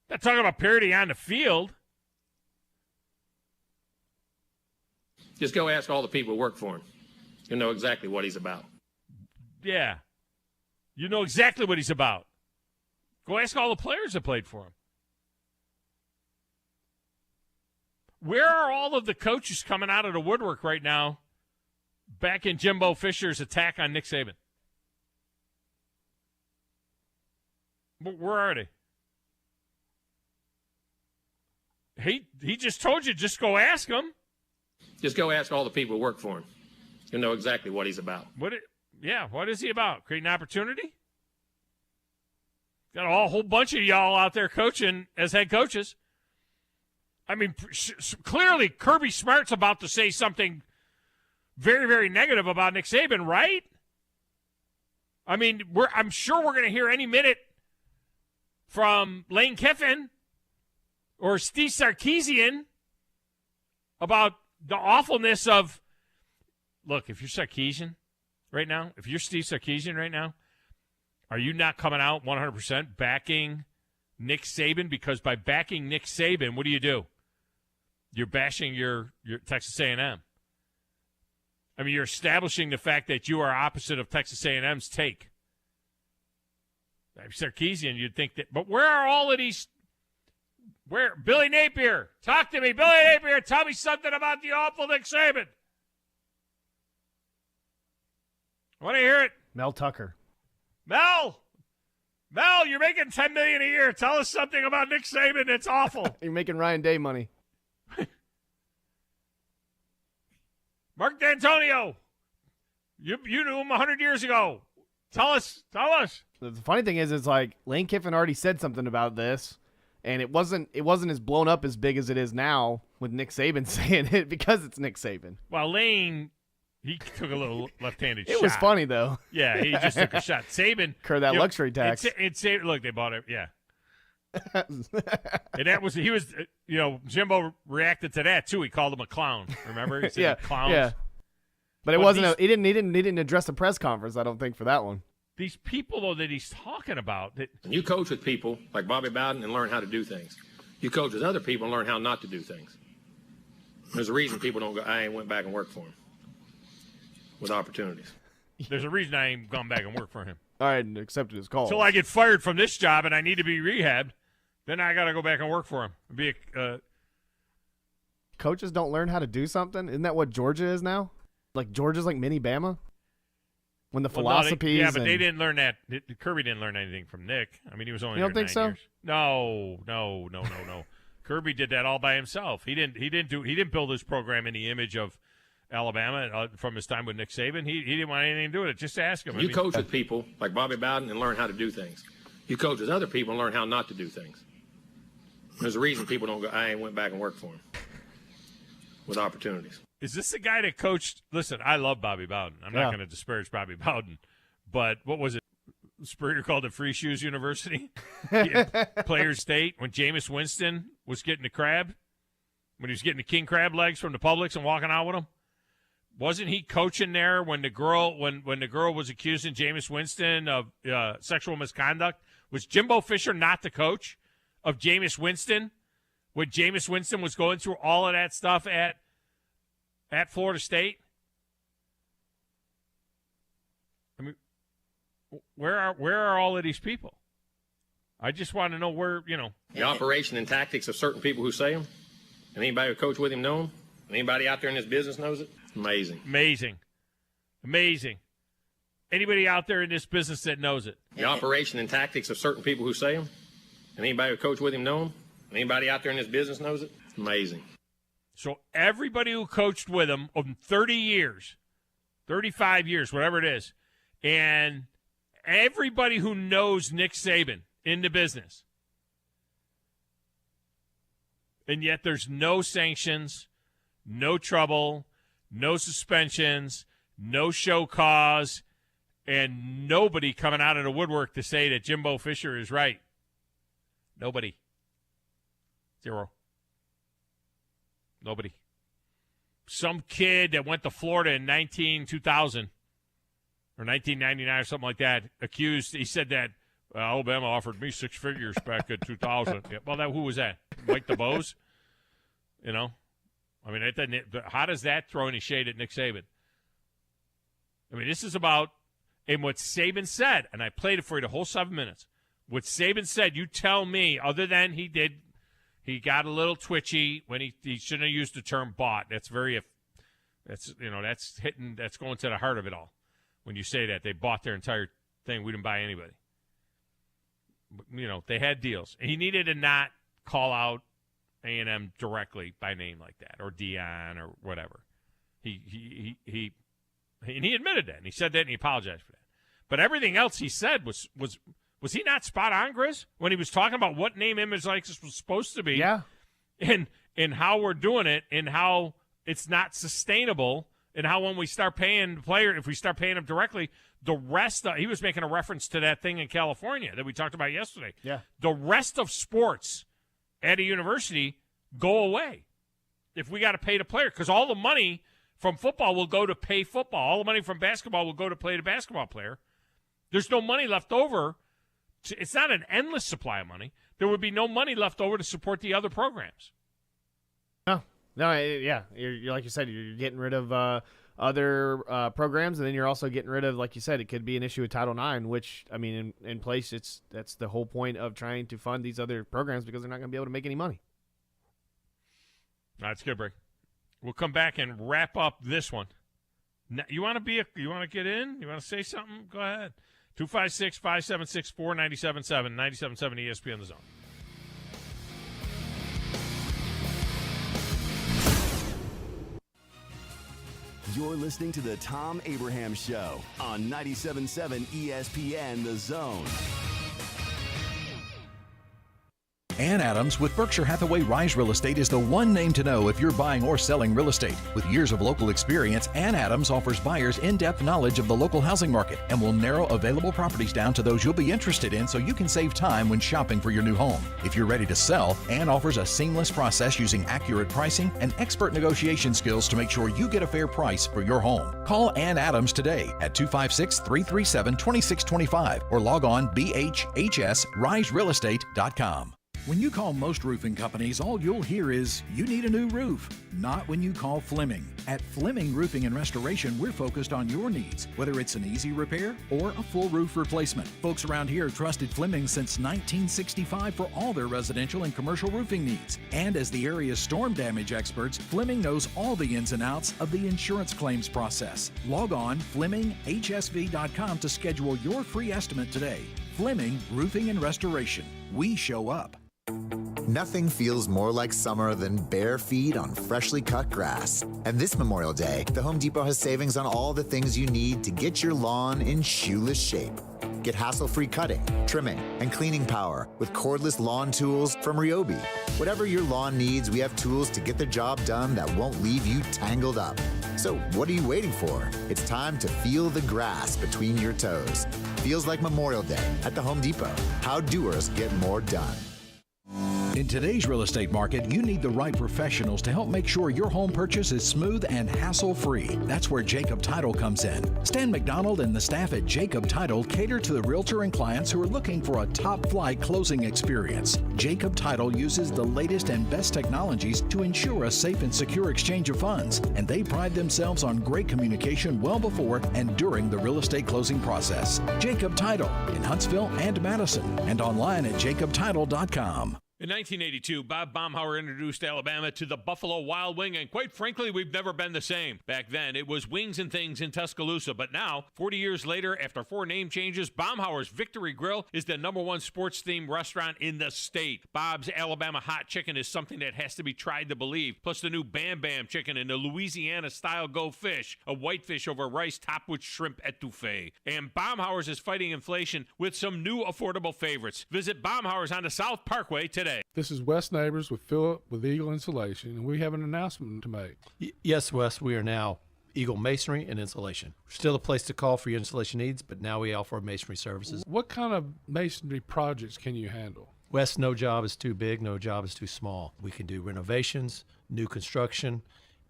Not talking about parity on the field. Just go ask all the people who work for him. You'll know exactly what he's about. Yeah. You know exactly what he's about. Go ask all the players that played for him. Where are all of the coaches coming out of the woodwork right now back in Jimbo Fisher's attack on Nick Saban? Where are they? He just told you, just go ask him. Just go ask all the people who work for him. You'll know exactly what he's about. What is he about? Creating opportunity? Got a whole bunch of y'all out there coaching as head coaches. I mean, clearly Kirby Smart's about to say something very, very negative about Nick Saban, right? I mean, I'm sure we're going to hear any minute from Lane Kiffin or Steve Sarkisian about the awfulness of, look, if you're Sarkisian right now, if you're Steve Sarkisian right now, are you not coming out 100% backing Nick Saban? Because by backing Nick Saban, what do? You're bashing your Texas A&M. I mean, you're establishing the fact that you are opposite of Texas A&M's take. Sarkisian, you'd think that. But where are all of these? Where? Billy Napier, talk to me. Billy Napier, tell me something about the awful Nick Saban. I want to hear it. Mel Tucker. Mel, you're making $10 million a year. Tell us something about Nick Saban that's awful. You're making Ryan Day money. Mark D'Antonio, you knew him 100 years ago. Tell us. The funny thing is, like Lane Kiffin already said something about this, and it wasn't as blown up as big as it is now with Nick Saban saying it because it's Nick Saban. Well, Lane, he took a little left-handed shot. It was funny though. Yeah, he just took a shot. Saban incurred that luxury tax. It's look, they bought it. Yeah. And that was Jimbo reacted to that too. He called him a clown. Remember? He said clowns. Yeah. But it wasn't. He didn't address a press conference. I don't think for that one. These people though that he's talking about. You coach with people like Bobby Bowden and learn how to do things. You coach with other people and learn how not to do things. There's a reason people don't go. I ain't went back and worked for him with opportunities. There's a reason I ain't gone back and worked for him. I hadn't accepted his call. Until I get fired from this job and I need to be rehabbed, then I got to go back and work for him. Coaches don't learn how to do something? Isn't that what Georgia is now? Like Georgia's like mini Bama? When the philosophies. But they didn't learn that. Kirby didn't learn anything from Nick. I mean, he was only. You don't think so? Years. No. Kirby did that all by himself. He didn't build his program in the image of Alabama from his time with Nick Saban. He didn't want anything to do with it. Just ask him. You coach with people like Bobby Bowden and learn how to do things. You coach with other people and learn how not to do things. There's a reason people don't go. I ain't went back and worked for him with opportunities. Is this the guy that coached? Listen, I love Bobby Bowden. I'm not going to disparage Bobby Bowden, but what was it? Spurrier called it Free Shoes University. Players State when Jameis Winston was getting the crab, when he was getting the king crab legs from the Publix and walking out with them. Wasn't he coaching there when the girl was accusing Jameis Winston of sexual misconduct? Was Jimbo Fisher not the coach of Jameis Winston when Jameis Winston was going through all of that stuff at Florida State? I mean, where are all of these people? I just want to know where, The operation and tactics of certain people who say them, and anybody who coach with him know them, and anybody out there in this business knows it. Amazing. Anybody out there in this business that knows it? The operation and tactics of certain people who say them, and anybody who coach with him know them, and anybody out there in this business knows it. Amazing. So everybody who coached with him in 30 years, 35 years, whatever it is, and everybody who knows Nick Saban in the business, and yet there's no sanctions, no trouble, no suspensions, no show cause, and nobody coming out of the woodwork to say that Jimbo Fisher is right. Nobody. Zero. Nobody. some kid that went to Florida in 2000 or 1999 or something like that, he said that Alabama offered me 6 figures back in 2000. Yeah, well, who was that? Mike DeBose? You know? I mean, how does that throw any shade at Nick Saban? I mean, this is about, and what Saban said, and I played it for you the whole 7 minutes. What Saban said, you tell me, other than he got a little twitchy when he shouldn't have used the term bought. That's going to the heart of it all. When you say that, they bought their entire thing. We didn't buy anybody. But, they had deals. He needed to not call out A&M directly by name like that, or Dion or whatever. He admitted that, and he said that, and he apologized for that. But everything else he said was he not spot on, Grizz, when he was talking about what name, image, likeness was supposed to be? Yeah. And how we're doing it, and how it's not sustainable, and how when we start paying the player, if we start paying him directly, the rest of, he was making a reference to that thing in California that we talked about yesterday. Yeah. The rest of sports at a university go away if we got to pay the player, because all the money from football will go to pay football. All the money from basketball will go to pay the basketball player. There's no money left over. It's not an endless supply of money. There would be no money left over to support the other programs. Yeah. You're like you said, you're getting rid of other programs, and then you're also getting rid of, like you said, it could be an issue with Title IX, which, I mean, in place, that's the whole point of trying to fund these other programs, because they're not going to be able to make any money. All right, it's good break. We'll come back and wrap up this one. Now, you want to get in? You want to say something? Go ahead. 256-576-4977, 97.7 ESPN The Zone. You're listening to the Thom Abraham Show on 97.7 ESPN The Zone. Ann Adams with Berkshire Hathaway Rise Real Estate is the one name to know if you're buying or selling real estate. With years of local experience, Ann Adams offers buyers in-depth knowledge of the local housing market and will narrow available properties down to those you'll be interested in, so you can save time when shopping for your new home. If you're ready to sell, Ann offers a seamless process using accurate pricing and expert negotiation skills to make sure you get a fair price for your home. Call Ann Adams today at 256-337-2625 or log on bhhsriserealestate.com. When you call most roofing companies, all you'll hear is, you need a new roof. Not when you call Fleming. At Fleming Roofing and Restoration, we're focused on your needs, whether it's an easy repair or a full roof replacement. Folks around here have trusted Fleming since 1965 for all their residential and commercial roofing needs. And as the area's storm damage experts, Fleming knows all the ins and outs of the insurance claims process. Log on FlemingHSV.com to schedule your free estimate today. Fleming Roofing and Restoration. We show up. Nothing feels more like summer than bare feet on freshly cut grass. And this Memorial Day, the Home Depot has savings on all the things you need to get your lawn in shoeless shape. Get hassle-free cutting, trimming, and cleaning power with cordless lawn tools from Ryobi. Whatever your lawn needs, we have tools to get the job done that won't leave you tangled up. So what are you waiting for? It's time to feel the grass between your toes. Feels like Memorial Day at the Home Depot. How doers get more done. In today's real estate market, you need the right professionals to help make sure your home purchase is smooth and hassle-free. That's where Jacob Title comes in. Stan McDonald and the staff at Jacob Title cater to the realtor and clients who are looking for a top-flight closing experience. Jacob Title uses the latest and best technologies to ensure a safe and secure exchange of funds, and they pride themselves on great communication well before and during the real estate closing process. Jacob Title in Huntsville and Madison, and online at jacobtitle.com. In 1982, Bob Baumhauer introduced Alabama to the Buffalo Wild Wing, and quite frankly, we've never been the same. Back then, it was Wings and Things in Tuscaloosa, but now, 40 years later, after 4 name changes, Baumhauer's Victory Grill is the #1 sports-themed restaurant in the state. Bob's Alabama Hot Chicken is something that has to be tried to believe, plus the new Bam Bam Chicken and the Louisiana-style Go Fish, a whitefish over rice topped with shrimp etouffee. And Baumhauer's is fighting inflation with some new affordable favorites. Visit Baumhauer's on the South Parkway today. This is Wes Neighbors with Philip with Eagle Insulation, and we have an announcement to make. Yes, Wes, we are now Eagle Masonry and Insulation. We're still a place to call for your insulation needs, but now we offer masonry services. What kind of masonry projects can you handle? Wes, no job is too big, no job is too small. We can do renovations, new construction,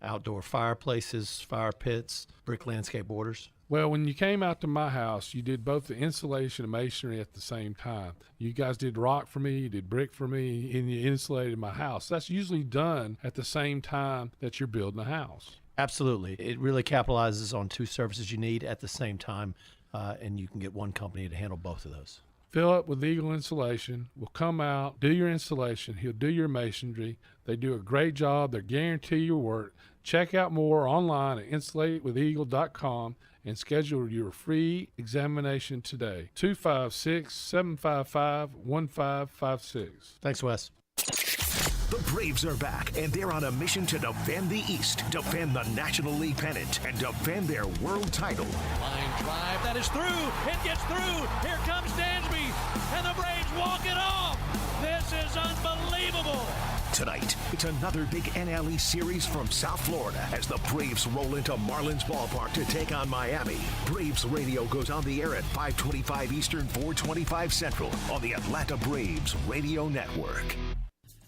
outdoor fireplaces, fire pits, brick landscape borders. Well, when you came out to my house, you did both the insulation and masonry at the same time. You guys did rock for me, you did brick for me, and you insulated my house. That's usually done at the same time that you're building a house. Absolutely. It really capitalizes on two services you need at the same time, and you can get one company to handle both of those. Philip with Eagle Insulation will come out, do your installation. He'll do your masonry. They do a great job. They guarantee your work. Check out more online at insulatedwitheagle.com and schedule your free examination today. 256-755-1556. Thanks, Wes. The Braves are back, and they're on a mission to defend the East, defend the National League pennant, and defend their world title. Line drive, that is through. It gets through. Here comes Dansby, and the Braves walk it off. This is unbelievable. Tonight, it's another big NL East series from South Florida as the Braves roll into Marlins Ballpark to take on Miami. Braves Radio goes on the air at 5:25 Eastern, 4:25 Central on the Atlanta Braves Radio Network.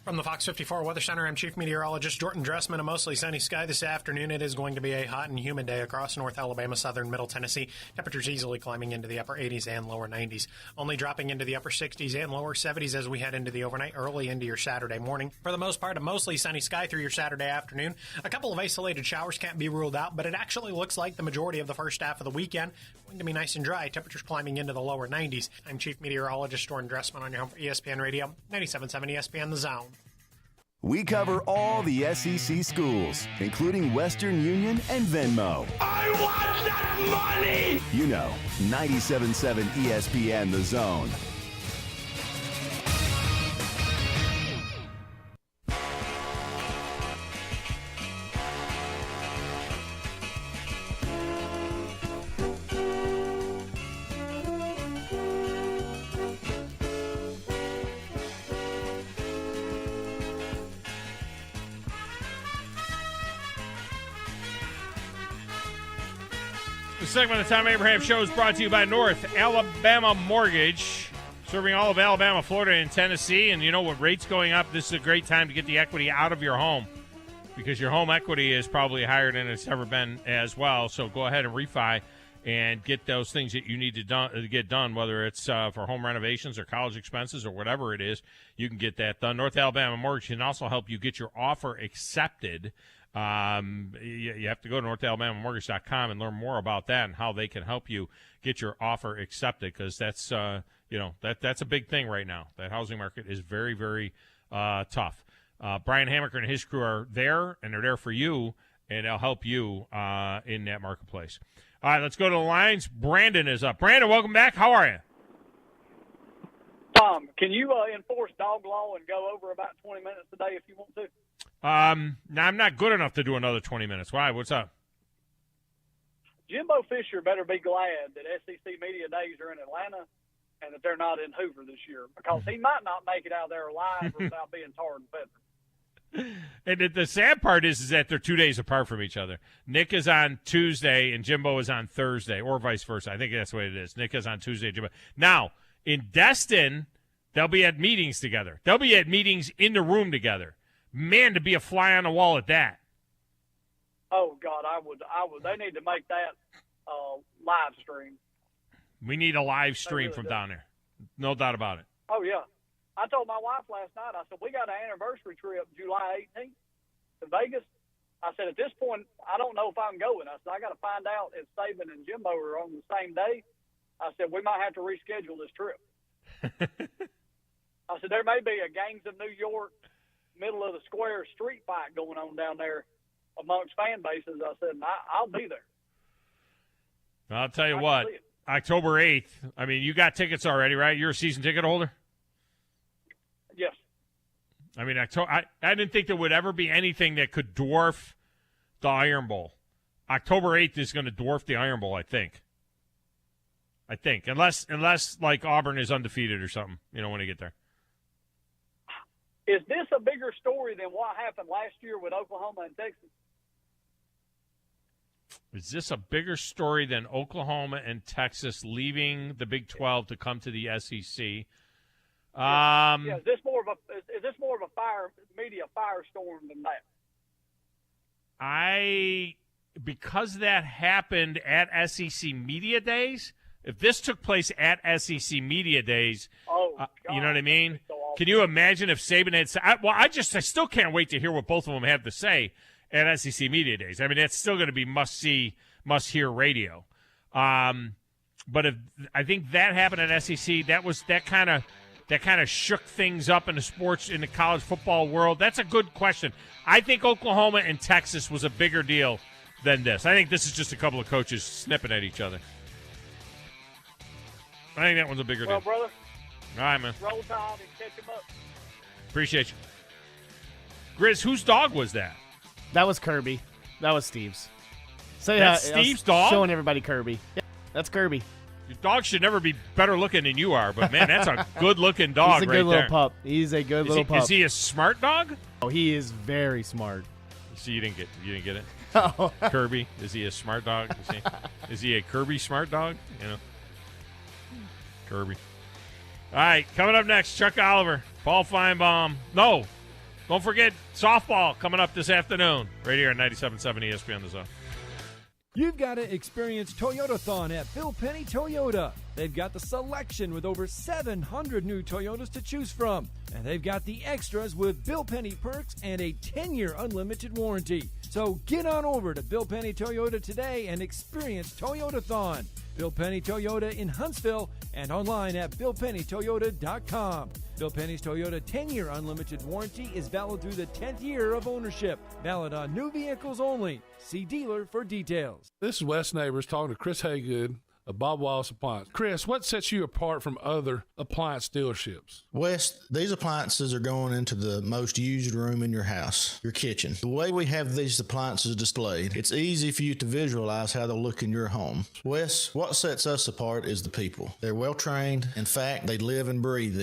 From the Fox 54 Weather Center, I'm Chief Meteorologist Jordan Dressman. A mostly sunny sky this afternoon. It is going to be a hot and humid day across North Alabama, southern Middle Tennessee. Temperatures easily climbing into the upper 80s and lower 90s. Only dropping into the upper 60s and lower 70s as we head into the overnight, early into your Saturday morning. For the most part, a mostly sunny sky through your Saturday afternoon. A couple of isolated showers can't be ruled out, but it actually looks like the majority of the first half of the weekend going to be nice and dry. Temperatures climbing into the lower 90s. I'm Chief Meteorologist Jordan Dressman on your home for ESPN Radio, 97.7 ESPN The Zone. We cover all the SEC schools, including Western Union and Venmo. I want that money! You know, 97.7 ESPN The Zone. The segment of the Tom Abraham Show is brought to you by North Alabama Mortgage, serving all of Alabama, Florida, and Tennessee. And you know, with rates going up, this is a great time to get the equity out of your home because your home equity is probably higher than it's ever been as well. So go ahead and refi and get those things that you need to get done, whether it's for home renovations or college expenses or whatever it is. You can get that done. North Alabama Mortgage can also help you get your offer accepted. You have to go to NorthAlabamaMortgage.com and learn more about that and how they can help you get your offer accepted, because that's that's a big thing right now. That housing market is very, very tough. Brian Hammaker and his crew are there, and they're there for you, and they'll help you in that marketplace. All right, let's go to the lines. Brandon is up. Brandon, welcome back. How are you? Tom, can you enforce dog law and go over about 20 minutes a day if you want to? Now I'm not good enough to do another 20 minutes. Why? What's up? Jimbo Fisher better be glad that SEC Media Days are in Atlanta and that they're not in Hoover this year, because he might not make it out there alive or without being tarred and feathered. And the sad part is that they're 2 days apart from each other. Nick is on Tuesday and Jimbo is on Thursday, or vice versa. I think that's the way it is. Nick is on Tuesday, Jimbo. Now, in Destin, they'll be at meetings together. They'll be at meetings in the room together. Man, to be a fly on the wall at that. Oh, God, I would. They need to make that live stream. We need a live stream from down there. No doubt about it. Oh, yeah. I told my wife last night, I said, we got an anniversary trip July 18th to Vegas. I said, at this point, I don't know if I'm going. I said, I got to find out if Saban and Jimbo are on the same day. I said, we might have to reschedule this trip. I said, there may be a Gangs of New York middle of the square street fight going on down there amongst fan bases. I said, I'll be there. I'll tell you what, October 8th, I mean, you got tickets already, right? You're a season ticket holder? Yes. I mean, I didn't think there would ever be anything that could dwarf the Iron Bowl. October 8th is going to dwarf the Iron Bowl, I think. Unless like Auburn is undefeated or something, when they get there. Is this a bigger story than what happened last year with Oklahoma and Texas? Is this a bigger story than Oklahoma and Texas leaving the Big 12 to come to the SEC? Is this more of a media firestorm than that? because that happened at SEC Media Days, if this took place at SEC Media Days, you know what I mean? Can you imagine if Saban had said, I still can't wait to hear what both of them have to say at SEC Media Days. I mean, that's still going to be must-see, must-hear radio. But if I think that happened at SEC, that kind of shook things up in the sports, in the college football world. That's a good question. I think Oklahoma and Texas was a bigger deal than this. I think this is just a couple of coaches snipping at each other. I think that one's a bigger deal. Brother. All right, man. Roll Tide and catch him up. Appreciate you. Grizz, whose dog was that? That was Kirby. That was Steve's. So that's Steve's dog? Showing everybody Kirby. Yeah, that's Kirby. Your dog should never be better looking than you are, but man, that's a good looking dog. He's a right good there. little pup. He's a good little pup. Is he a smart dog? Oh, he is very smart. So you didn't get it? Oh. Kirby, is he a smart dog? Is he a Kirby smart dog? You know, Kirby. All right, coming up next, Chuck Oliver, Paul Feinbaum. No, don't forget softball coming up this afternoon, right here at 97.7 ESPN The Zone. You've got to experience Toyotathon at Bill Penny Toyota. They've got the selection with over 700 new Toyotas to choose from. And they've got the extras with Bill Penny perks and a 10-year unlimited warranty. So get on over to Bill Penny Toyota today and experience Toyotathon. Bill Penny Toyota in Huntsville and online at BillPennyToyota.com. Bill Penny's Toyota 10-year unlimited warranty is valid through the 10th year of ownership. Valid on new vehicles only. See dealer for details. This is Wes Neighbors talking to Chris Haygood of Bob Wallace Appliance. Chris, what sets you apart from other appliance dealerships? Wes, these appliances are going into the most used room in your house, your kitchen. The way we have these appliances displayed, it's easy for you to visualize how they'll look in your home. Wes, what sets us apart is the people. They're well trained. In fact, they live and breathe these